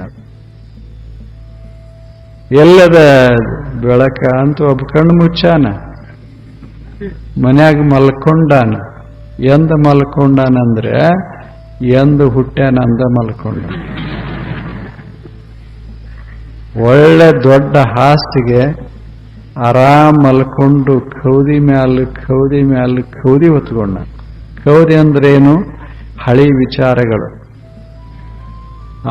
ಎಲ್ಲದ ಬೆಳಕ ಅಂತ ಒಬ್ಬ ಕಣ್ಣು ಮುಚ್ಚಾನ, ಮನ್ಯಾಗ ಮಲ್ಕೊಂಡಾನ. ಎಂದ ಮಲ್ಕೊಂಡಾನಂದ್ರೆ ಎಂದು ಹುಟ್ಟ್ಯಾನ ಅಂದ ಮಲ್ಕೊಂಡ. ಒಳ್ಳೆ ದೊಡ್ಡ ಹಾಸಿಗೆ ಆರಾಮ್ ಮಲ್ಕೊಂಡು ಕೌದಿ ಮ್ಯಾಲ ಕೌದಿ ಹೊತ್ಕೊಂಡ. ಕೌದಿ ಅಂದ್ರೇನು? ಹಳಿ ವಿಚಾರಗಳು,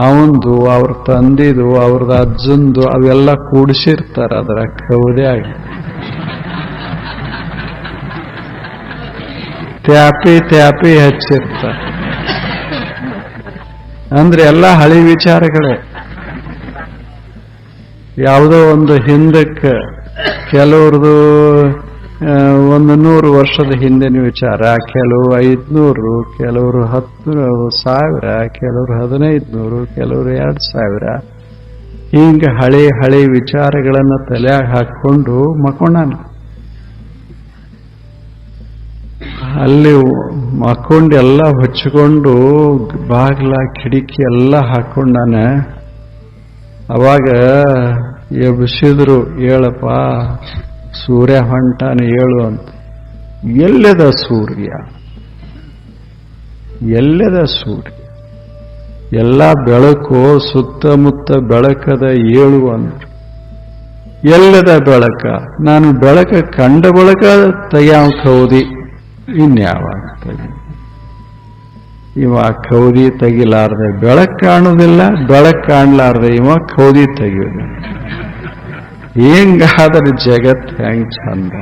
ಅವಂದು, ಅವ್ರ ತಂದಿದು, ಅವ್ರದ್ದು ಅಜ್ಜಂದು, ಅವೆಲ್ಲ ಕೂಡಿಸಿರ್ತಾರ ಅದರ ಕೌದ್ಯಾಗ. ತ್ಯಾಪಿ ಹಚ್ಚಿರ್ತಾರ. ಅಂದ್ರೆ ಎಲ್ಲ ಹಳಿ ವಿಚಾರಗಳೇ. ಯಾವುದೋ ಒಂದು ಹಿಂದಕ್ಕೆ ಕೆಲವ್ರದು 100 ವರ್ಷದ ಹಿಂದಿನ ವಿಚಾರ, ಕೆಲವು 500, ಕೆಲವರು 10,000, ಕೆಲವರು 1500, ಕೆಲವರು 2000. ಹಿಂಗ ಹಳಿ ವಿಚಾರಗಳನ್ನ ತಲೆಯಾಗ ಹಾಕೊಂಡು ಮಕ್ಕೊಂಡಾನ. ಅಲ್ಲಿ ಮಕ್ಕೊಂಡು ಎಲ್ಲ ಹೊಚ್ಕೊಂಡು ಬಾಗ್ಲ ಕಿಡಿಕಿ ಎಲ್ಲ ಹಾಕೊಂಡಾನ. ಅವಾಗ ಎಬ್ಬಿಸಿದ್ರು, ಹೇಳಪ್ಪ ಸೂರ್ಯ ಹೊಂಟಾನ ಹೇಳು ಅಂತ. ಎಲ್ಲದ ಸೂರ್ಯ? ಎಲ್ಲದ ಸೂರ್ಯ? ಎಲ್ಲ ಬೆಳಕು, ಸುತ್ತಮುತ್ತ ಬೆಳಕದ ಏಳು ಅಂದ್ರು. ಎಲ್ಲದ ಬೆಳಕ? ನಾನು ಬೆಳಕ ಕಂಡ ಬಳಕ ತೆಗ್ಯಾವ ಕೌದಿ, ಇನ್ಯಾವಾಗ ತೆಗಿ? ಇವ ಕೌದಿ ತೆಗಿಲಾರ್ದೆ ಬೆಳಕು ಕಾಣುವುದಿಲ್ಲ, ಬೆಳಕು ಕಾಣಲಾರ್ದೆ ಇವ ಕೌದಿ ತೆಗಿಯೋದು. ಹೆಂಗಾದ್ರೆ ಜಗತ್ ಹೆಂಗ್ ಚಂದ.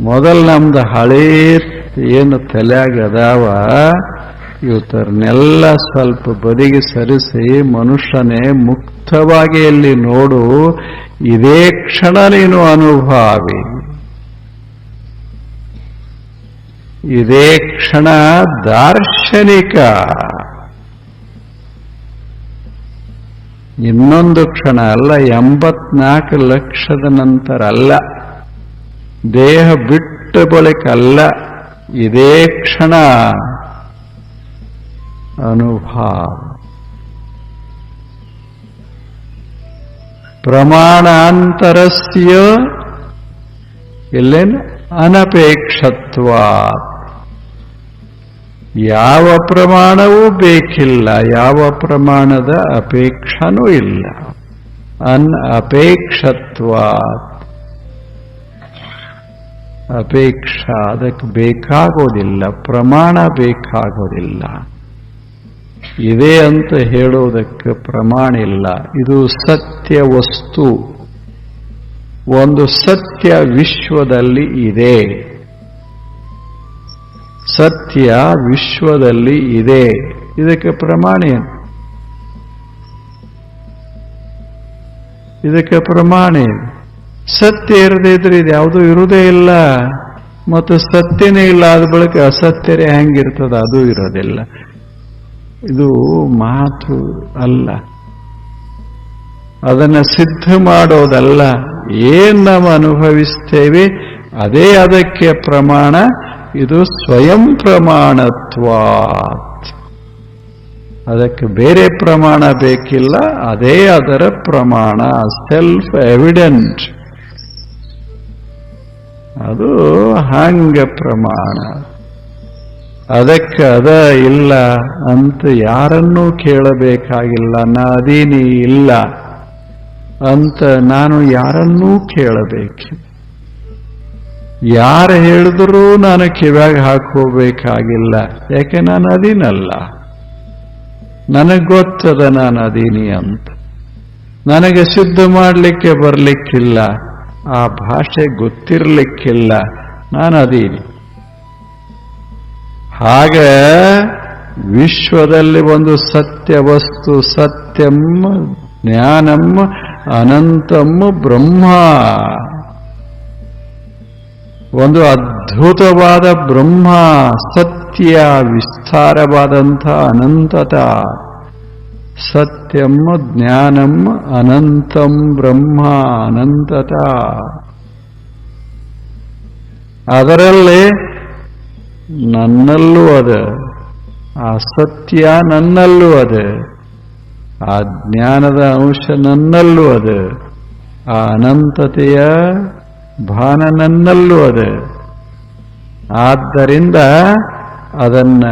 ಮೊದಲು ನಮ್ದು ಹಳೇ ಏನು ತಲೆಯಾಗ ಅದಾವ ಇವತ್ತರನ್ನೆಲ್ಲ ಸ್ವಲ್ಪ ಬದಿಗೆ ಸರಿಸಿ ಮನುಷ್ಯನೇ ಮುಕ್ತವಾಗಿ ಇಲ್ಲಿ ನೋಡು. ಇದೇ ಕ್ಷಣ ನೀನು ಅನುಭಾವಿ, ಇದೇ ಕ್ಷಣ ದಾರ್ಶನಿಕ. ಇನ್ನೊಂದು ಕ್ಷಣ ಅಲ್ಲ, 84 ಲಕ್ಷದ ನಂತರ ಅಲ್ಲ, ದೇಹ ಬಿಟ್ಟ ಬಳಿಕ ಅಲ್ಲ, ಇದೇ ಕ್ಷಣ ಅನುಭಾವ. ಪ್ರಮಾಣಾಂತರಸ್ಯ ಇಲ್ಲೇನು ಅನಪೇಕ್ಷತ್ವ. ಯಾವ ಪ್ರಮಾಣವೂ ಬೇಕಿಲ್ಲ, ಯಾವ ಪ್ರಮಾಣದ ಅಪೇಕ್ಷನೂ ಇಲ್ಲ. ಅಪೇಕ್ಷತ್ವ, ಅಪೇಕ್ಷಾ ಅದಕ್ಕೆ ಬೇಕಾಗೋದಿಲ್ಲ, ಪ್ರಮಾಣ ಬೇಕಾಗೋದಿಲ್ಲ. ಇದೆ ಅಂತ ಹೇಳೋದಕ್ಕೆ ಪ್ರಮಾಣ ಇಲ್ಲ. ಇದು ಸತ್ಯ ವಸ್ತು, ಒಂದು ಸತ್ಯ ವಿಶ್ವದಲ್ಲಿ ಇದೆ, ಸತ್ಯ ವಿಶ್ವದಲ್ಲಿ ಇದೆ. ಇದಕ್ಕೆ ಪ್ರಮಾಣ ಏನು? ಇದಕ್ಕೆ ಪ್ರಮಾಣ ಏನು? ಸತ್ಯ ಇರದೇ ಇದ್ರೆ ಇದು ಯಾವುದೂ ಇರುವುದೇ ಇಲ್ಲ. ಮತ್ತು ಸತ್ಯನೇ ಇಲ್ಲ ಆದ ಬಳಿಕ ಅಸತ್ಯರೇ ಹೆಂಗಿರ್ತದ? ಅದು ಇರೋದಿಲ್ಲ. ಇದು ಮಾತು ಅಲ್ಲ, ಅದನ್ನು ಸಿದ್ಧ ಮಾಡೋದಲ್ಲ. ಏನ್ ನಾವು ಅನುಭವಿಸ್ತೇವೆ ಅದೇ ಅದಕ್ಕೆ ಪ್ರಮಾಣ. ಇದು ಸ್ವಯಂ ಪ್ರಮಾಣತ್ವ, ಅದಕ್ಕೆ ಬೇರೆ ಪ್ರಮಾಣ ಬೇಕಿಲ್ಲ, ಅದೇ ಅದರ ಪ್ರಮಾಣ. ಸೆಲ್ಫ್ ಎವಿಡೆಂಟ್, ಅದು ಹಂಗ ಪ್ರಮಾಣ. ಅದಕ್ಕೆ ಅದ ಇಲ್ಲ ಅಂತ ಯಾರನ್ನೂ ಕೇಳಬೇಕಾಗಿಲ್ಲ. ನಾ ಅದೀನಿ ಇಲ್ಲ ಅಂತ ನಾನು ಯಾರನ್ನೂ ಕೇಳಬೇಕು. ಯಾರು ಹೇಳಿದ್ರೂ ನಾನು ಕಿವ್ಯಾಗ ಹಾಕೋಬೇಕಾಗಿಲ್ಲ. ಯಾಕೆ ನಾನು ಅದೀನಲ್ಲ, ನನಗೆ ಗೊತ್ತದ ನಾನು ಅದೀನಿ ಅಂತ. ನನಗೆ ಸಿದ್ಧ ಮಾಡಲಿಕ್ಕೆ ಬರಲಿಕ್ಕಿಲ್ಲ, ಆ ಭಾಷೆ ಗೊತ್ತಿರಲಿಕ್ಕಿಲ್ಲ, ನಾನು ಅದೀನಿ. ಹಾಗೆ ವಿಶ್ವದಲ್ಲಿ ಒಂದು ಸತ್ಯ ವಸ್ತು, ಸತ್ಯಂ ಜ್ಞಾನಂ ಅನಂತಂ ಬ್ರಹ್ಮ, ಒಂದು ಅದ್ಭುತವಾದ ಬ್ರಹ್ಮ, ಸತ್ಯ, ವಿಸ್ತಾರವಾದಂಥ ಅನಂತತ. ಸತ್ಯಂ ಜ್ಞಾನಂ ಅನಂತಂ ಬ್ರಹ್ಮ, ಅನಂತತ. ಅದರಲ್ಲಿ ನನ್ನಲ್ಲೂ ಅದ, ಆ ಸತ್ಯ ನನ್ನಲ್ಲೂ ಅದ, ಆ ಜ್ಞಾನದ ಅಂಶ ನನ್ನಲ್ಲೂ ಅದ, ಆ ಅನಂತತೆಯ ಭಾನ ನನ್ನಲ್ಲೂ ಅದ. ಆದ್ದರಿಂದ ಅದನ್ನ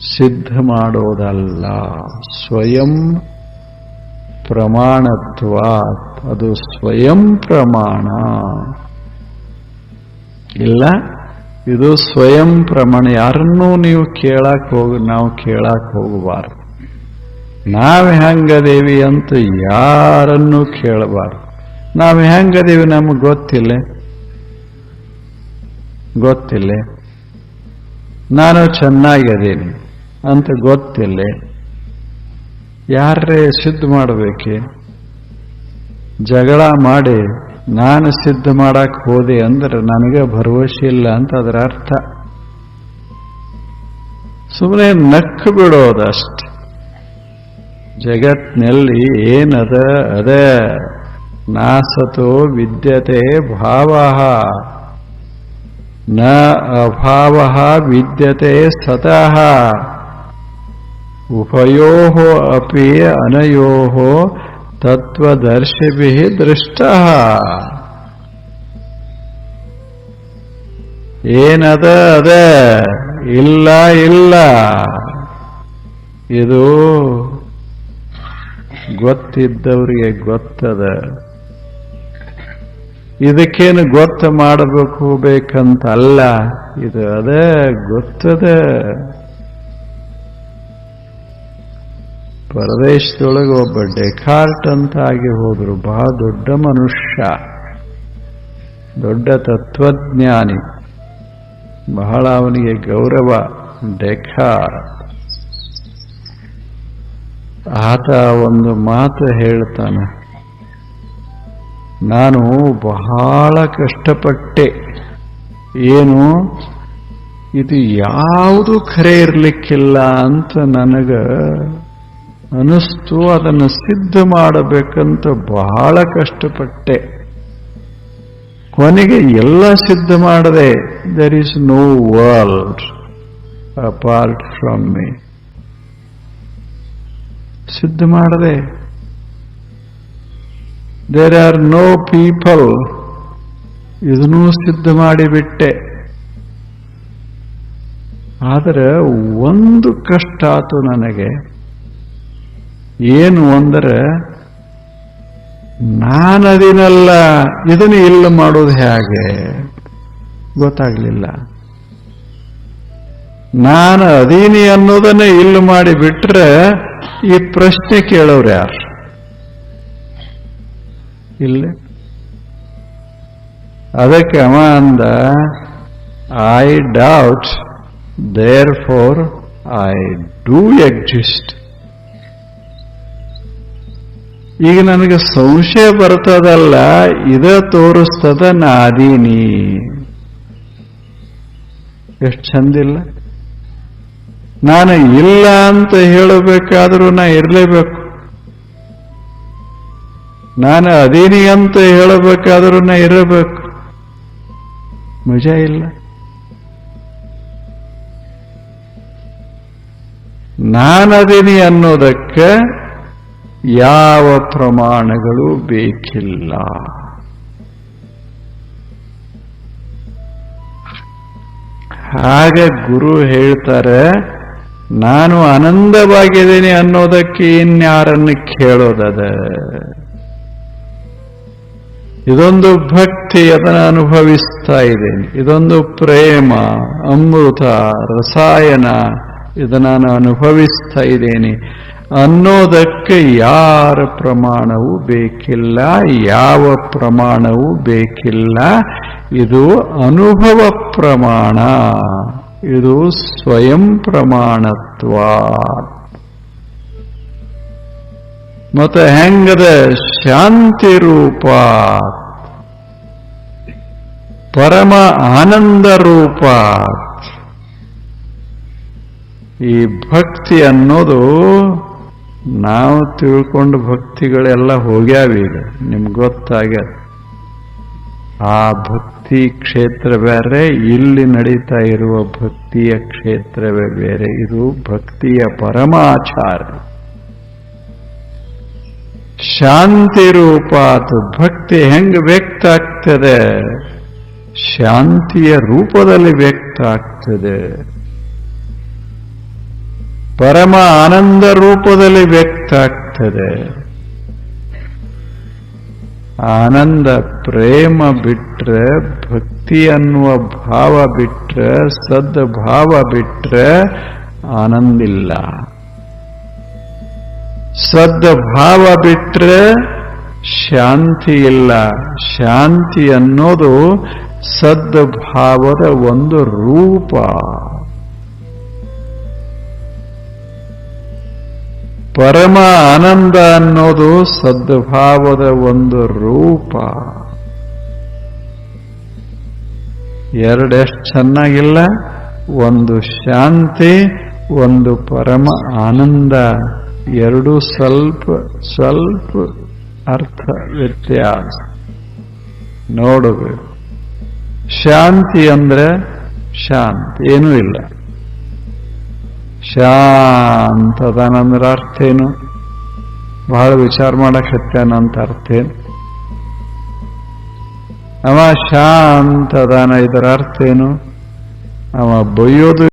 ಸಿದ್ಧ ಮಾಡೋದಲ್ಲ, ಸ್ವಯಂ ಪ್ರಮಾಣತ್ವ. ಅದು ಸ್ವಯಂ ಪ್ರಮಾಣ ಇಲ್ಲ, ಇದು ಸ್ವಯಂ ಪ್ರಮಾಣ. ಯಾರನ್ನೂ ನೀವು ನಾವು ಕೇಳಕ್ ಹೋಗಬಾರ್ದು. ನಾವು ಹೆಂಗದೇವಿ ಅಂತ ಯಾರನ್ನೂ ಕೇಳಬಾರ್ದು. ನಾವು ಹೆಂಗದೇವಿ ನಮಗೆ ಗೊತ್ತಿಲ್ಲ. ನಾನು ಚೆನ್ನಾಗದೇನಿ ಅಂತ ಗೊತ್ತಿಲ್ಲ. ಯಾರೇ ಸಿದ್ಧ ಮಾಡಬೇಕೆ? ಜಗಳ ಮಾಡಿ ನಾನು ಸಿದ್ಧ ಮಾಡಕ್ ಹೋದೆ ಅಂದ್ರೆ ನನಗೆ ಭರವಸೆ ಇಲ್ಲ ಅಂತ ಅದರ ಅರ್ಥ. ಸುಮ್ಮನೆ ನಕ್ಕು ಬಿಡೋದಷ್ಟೆ. ಜಗತ್ನಲ್ಲಿ ಏನದ ಅದ. ನಾಸತೋ ವಿದ್ಯತೆ ಭಾವ, ನ ಅಭಾವ ವಿದ್ಯತೆ ಸತಃ. ಉಭಯೋಃ ಅಪಿ ಅನಯೋಃ ತತ್ವದರ್ಶಿಭಿಃ ದೃಷ್ಟಃ. ಏನದ ಅದ, ಇಲ್ಲ ಇಲ್ಲ. ಇದು ಗೊತ್ತಿದ್ದವರಿಗೆ ಗೊತ್ತದ. ಇದಕ್ಕೇನು ಗೊತ್ತು ಮಾಡಬೇಕು ಬೇಕಂತಲ್ಲ, ಇದು ಅದೇ ಗೊತ್ತದ. ಪರದೇಶದೊಳಗೆ ಒಬ್ಬ ಡೆಕಾರ್ಟ್ ಅಂತ ಆಗಿ ಹೋದ್ರು, ಬಹಳ ದೊಡ್ಡ ಮನುಷ್ಯ, ದೊಡ್ಡ ತತ್ವಜ್ಞಾನಿ, ಬಹಳ ಅವನಿಗೆ ಗೌರವ. ಡೆಕಾರ್ಟ್ ಆತ ಒಂದು ಮಾತು ಹೇಳ್ತಾನೆ, ನಾನು ಬಹಳ ಕಷ್ಟಪಟ್ಟೆ, ಏನು ಇದು ಯಾವುದು ಖರೆ ಇರಲಿಕ್ಕಿಲ್ಲ ಅಂತ ನನಗ ಅನಿಸ್ತು, ಅದನ್ನು ಸಿದ್ಧ ಮಾಡಬೇಕಂತ ಬಹಳ ಕಷ್ಟಪಟ್ಟೆ. ಕೊನೆಗೆ ಎಲ್ಲ ಸಿದ್ಧ ಮಾಡದೆ. There is no world apart from me. ಸಿದ್ಧ ಮಾಡದೆ. ದೇರ್ ಆರ್ ನೋ ಪೀಪಲ್, ಇದನ್ನೂ ಸಿದ್ಧ ಮಾಡಿಬಿಟ್ಟೆ. ಆದರೆ ಒಂದು ಕಷ್ಟ ಆತು ನನಗೆ. ಏನು ಅಂದರೆ, ನಾನದಿನಲ್ಲ, ಇದನ್ನು ಇಲ್ಲ ಮಾಡೋದು ಹೇಗೆ ಗೊತ್ತಾಗ್ಲಿಲ್ಲ. ನಾನು ಅದೀನಿ ಅನ್ನೋದನ್ನ ಇಲ್ಲ ಮಾಡಿ ಬಿಟ್ರೆ ಈ ಪ್ರಶ್ನೆ ಕೇಳೋರು ಯಾರು? ಇಲ್ಲ. ಅದಕ್ಕೆ ಅವ ಅಂದ, I doubt, therefore I do exist. ಈಗ ನನಗೆ ಸಂಶಯ ಬರ್ತದಲ್ಲ, ಇದ ತೋರಿಸ್ತದ ನಾ ಅದೀನಿ. ಎಷ್ಟು ಚಂದಿಲ್ಲ. ನಾನು ಇಲ್ಲ ಅಂತ ಹೇಳಬೇಕಾದ್ರೂ ನಾ ಇರಲೇಬೇಕು, ನಾನು ಅದೀನಿ ಅಂತ ಹೇಳಬೇಕಾದ್ರೂ ನಾ ಇರಬೇಕು. ಮಜಾ ಇಲ್ಲ. ನಾನದೀನಿ ಅನ್ನೋದಕ್ಕೆ ಯಾವ ಪ್ರಮಾಣಗಳು ಬೇಕಿಲ್ಲ. ಹಾಗೆ ಗುರು ಹೇಳ್ತಾರೆ, ನಾನು ಆನಂದವಾಗಿದ್ದೀನಿ ಅನ್ನೋದಕ್ಕೆ ಇನ್ಯಾರನ್ನು ಕೇಳೋದದ? ಇದೊಂದು ಭಕ್ತಿ, ಅದನ್ನು ಅನುಭವಿಸ್ತಾ ಇದ್ದೇನೆ. ಇದೊಂದು ಪ್ರೇಮ, ಅಮೃತ, ರಸಾಯನ, ಇದನ್ನು ನಾನು ಅನುಭವಿಸ್ತಾ ಇದ್ದೇನೆ ಅನ್ನೋದಕ್ಕೆ ಯಾರ ಪ್ರಮಾಣವೂ ಬೇಕಿಲ್ಲ, ಯಾವ ಪ್ರಮಾಣವೂ ಬೇಕಿಲ್ಲ. ಇದು ಅನುಭವ ಪ್ರಮಾಣ, ಇದು ಸ್ವಯಂ ಪ್ರಮಾಣತ್ವ. ಮತ್ತೆ ಹೆಂಗದ? ಶಾಂತಿ ರೂಪ, ಪರಮ ಆನಂದ ರೂಪ. ಈ ಭಕ್ತಿ ಅನ್ನೋದು ನಾವು ತಿಳ್ಕೊಂಡು ಭಕ್ತಿಗಳೆಲ್ಲ ಹೋಗ್ಯಾವೀಗ, ನಿಮ್ಗೆ ಗೊತ್ತಾಗ್ಯದ. ಆ ಭಕ್ತಿ ಕ್ಷೇತ್ರ ಬೇರೆ, ಇಲ್ಲಿ ನಡೀತಾ ಇರುವ ಭಕ್ತಿಯ ಕ್ಷೇತ್ರವೇ ಬೇರೆ. ಇದು ಭಕ್ತಿಯ ಪರಮಾಚಾರ. ಶಾಂತಿ ರೂಪ ಭಕ್ತಿ ಹೆಂಗ್ ವ್ಯಕ್ತ ಆಗ್ತದೆ? ಶಾಂತಿಯ ರೂಪದಲ್ಲಿ ವ್ಯಕ್ತ ಆಗ್ತದೆ. ಪರಮ ಆನಂದ ರೂಪದಲ್ಲಿ ವ್ಯಕ್ತ ಆಗ್ತದೆ. ಆನಂದ ಪ್ರೇಮ ಬಿಟ್ರೆ, ಭಕ್ತಿ ಅನ್ನುವ ಭಾವ ಬಿಟ್ರೆ, ಸದ್ಭಾವ ಬಿಟ್ರೆ ಆನಂದಿಲ್ಲ. ಸದ್ಭಾವ ಬಿಟ್ರೆ ಶಾಂತಿ ಇಲ್ಲ. ಶಾಂತಿ ಅನ್ನೋದು ಸದ್ಭಾವದ ಒಂದು ರೂಪ. ಪರಮ ಆನಂದ ಅನ್ನೋದು ಸದ್ಭಾವದ ಒಂದು ರೂಪ. ಎರಡೆಷ್ಟು ಚೆನ್ನಾಗಿಲ್ಲ? ಒಂದು ಶಾಂತಿ, ಒಂದು ಪರಮ ಆನಂದ. ಎರಡು ಸ್ವಲ್ಪ ಸ್ವಲ್ಪ ಅರ್ಥ ವ್ಯತ್ಯಾಸ ನೋಡಬೇಕು. ಶಾಂತಿ ಅಂದ್ರೆ ಶಾಂತಿ, ಏನೂ ಇಲ್ಲ. ಶಾಂತದಾನಂದ್ರ ಅರ್ಥ ಏನು? ಬಹಳ ವಿಚಾರ ಮಾಡಕ್ ಹತ್ಯಾನಂತ ಅರ್ಥ ಏನು? ಅವ ಶಾಂತದಾನ, ಇದರ ಅರ್ಥ ಏನು? ಅವ ಬೈಯೋದು